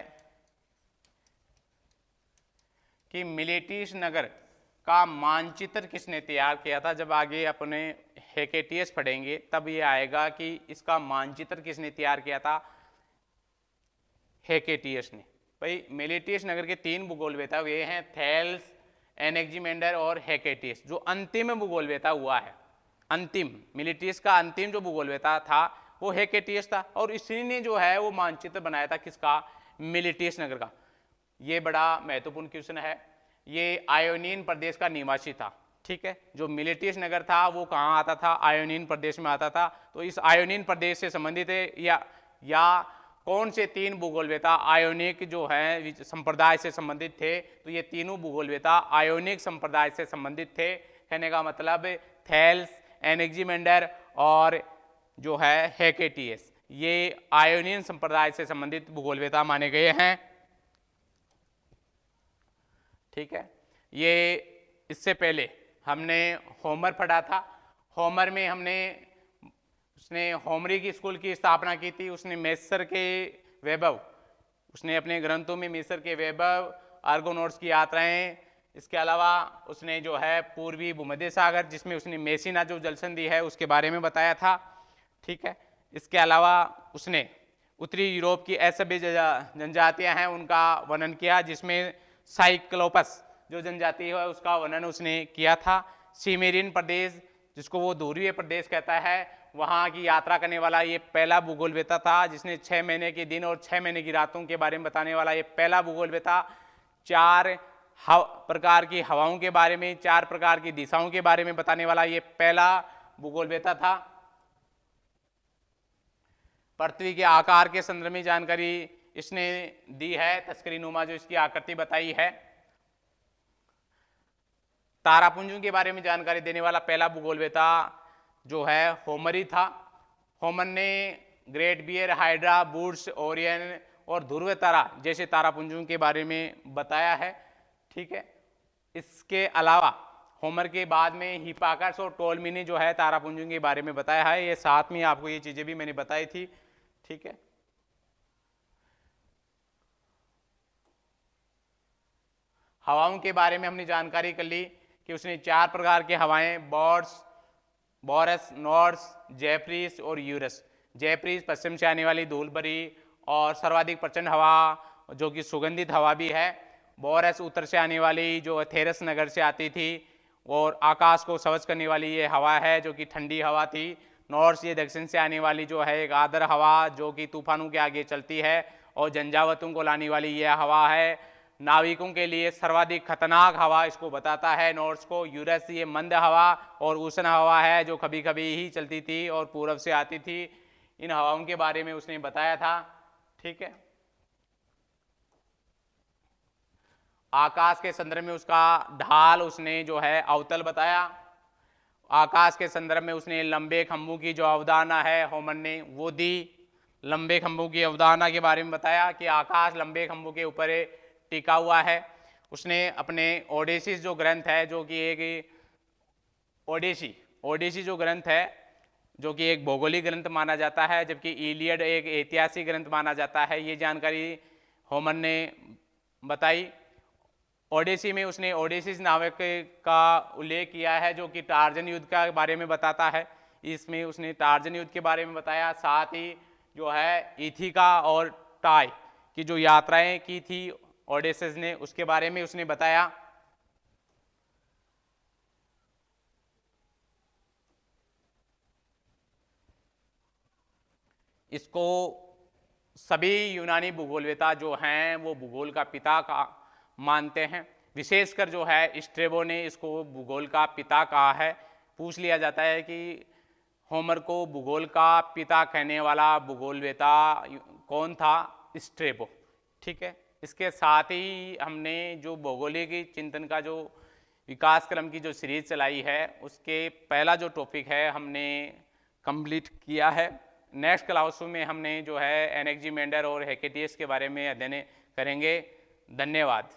कि मिलेटियस नगर का मानचित्र किसने तैयार किया था। जब आगे अपने हेकेटियस पढ़ेंगे तब ये आएगा कि इसका मानचित्र किसने तैयार किया था। हेकेटियस ने। भाई मिलेटियस नगर के 3 भूगोलवेता वे हैं, थेल्स, एनेक्जिमेंडर और हेकेटियस। जो अंतिम भूगोलवेता हुआ है, अंतिम मिलेटियस का अंतिम जो भूगोलवेता था वो हेकेटियस था और इसी ने जो है वो मानचित्र बनाया था किसका? मिलेटियस नगर का। ये बड़ा महत्वपूर्ण क्वेश्चन है। ये आयोनियन प्रदेश का निवासी था। ठीक है। जो मिलेटियस नगर था वो कहाँ आता था? आयोनियन प्रदेश में आता था। तो इस आयोनियन प्रदेश से संबंधित है या कौन से 3 भूगोलवेता आयोनिक जो है संप्रदाय से संबंधित थे? तो ये तीनों भूगोलवेता आयोनिक संप्रदाय से संबंधित थे। कहने का मतलब थेल्स, एनेक्जिमेंडर और जो है हेकेटियस, ये आयोनियन संप्रदाय से संबंधित भूगोलवेता माने गए हैं। ठीक है। ये इससे पहले हमने होमर पढ़ा था। होमर में उसने होमरिक स्कूल की स्थापना की थी। उसने मिस्र के वैभव, उसने अपने ग्रंथों में मिस्र के वैभव, आर्गोनॉट्स की यात्राएं, इसके अलावा उसने जो है पूर्वी भूमध्य सागर, जिसमें उसने मेसिना जो जलसंधि है उसके बारे में बताया था। ठीक है। इसके अलावा उसने उत्तरी यूरोप की असभ्य जनजातियां हैं उनका वर्णन किया, जिसमें साइक्लोपस जो जनजाति है उसका वर्णन उसने किया था। सीमेरियन प्रदेश, जिसको वो ध्रुवीय प्रदेश कहता है, वहाँ की यात्रा करने वाला ये पहला भूगोलवेता था, जिसने 6 महीने के दिन और 6 महीने की रातों के बारे में बताने वाला ये पहला भूगोलवेता। 4 प्रकार की हवाओं के बारे में, 4 प्रकार की दिशाओं के बारे में बताने वाला ये पहला भूगोलवेता था। पृथ्वी के आकार के संदर्भ में जानकारी इसने दी है, तस्करी नुमा जो इसकी आकृति बताई है। तारापुंजों के बारे में जानकारी देने वाला पहला भूगोलवेता जो है होमरी था। होमर ने Great Bear, Hydra, woods, Orion और ध्रुव तारा जैसे तारापुंजों के बारे में बताया है। ठीक है, इसके अलावा होमर के बाद में हिप्पारकस और टोलमी ने जो है तारापुंजों के बारे में बताया है। ये साथ में आपको ये चीजें भी मैंने बताई थी। ठीक है, हवाओं के बारे में हमने जानकारी कर ली कि उसने 4 प्रकार की हवाएं, बोरस, नॉर्स, जेफ्रीज और यूरस। जेफ्रीज पश्चिम से आने वाली धूल भरी और सर्वाधिक प्रचंड हवा जो कि सुगंधित हवा भी है। बोरस उत्तर से आने वाली जो एथेरस नगर से आती थी और आकाश को स्वच्छ करने वाली ये हवा है जो कि ठंडी हवा थी। नॉर्थ ये दक्षिण से आने वाली जो है एक आर्द्र हवा जो कि तूफानों के आगे चलती है और झंझावातों को लाने वाली यह हवा है। नाविकों के लिए सर्वाधिक खतरनाक हवा इसको बताता है नॉर्थ को। यूरस ये मंद हवा और उष्ण हवा है जो कभी कभी ही चलती थी और पूरब से आती थी। इन हवाओं के बारे में उसने बताया था। ठीक है, आकाश के संदर्भ में उसका ढाल उसने जो है अवतल बताया। आकाश के संदर्भ में उसने लंबे खंभों की जो अवधारणा है होमर ने वो दी। लंबे खंभों की अवधारणा के बारे में बताया कि आकाश लंबे खंभों के ऊपर टिका हुआ है। उसने अपने ओडेसिस जो ग्रंथ है जो कि एक ओडेसी जो ग्रंथ है जो कि एक भौगोलिक ग्रंथ माना जाता है, जबकि इलियड एक ऐतिहासिक ग्रंथ माना जाता है। ये जानकारी होमर ने बताई। ओडेसी में उसने ओडेसिस नाविक का उल्लेख किया है जो कि टार्जन युद्ध के बारे में बताता है। इसमें उसने टार्जन युद्ध के बारे में बताया। साथ ही जो है इथिका और टाई की जो यात्राएं की थी ओडेसिस ने उसके बारे में उसने बताया। इसको सभी यूनानी भूगोलवेता जो हैं वो भूगोल का पिता का मानते हैं। विशेषकर जो है स्ट्रेबो ने इसको भूगोल का पिता कहा है। पूछ लिया जाता है कि होमर को भूगोल का पिता कहने वाला भूगोलवेता कौन था? स्ट्रेबो। ठीक है, इसके साथ ही हमने जो भौगोलिक चिंतन का जो विकास क्रम की जो सीरीज चलाई है उसके पहला जो टॉपिक है हमने कंप्लीट किया है। नेक्स्ट क्लास में हमने जो है एनेक्जिमेंडर और हेकेटियस के बारे में अध्ययन करेंगे। धन्यवाद।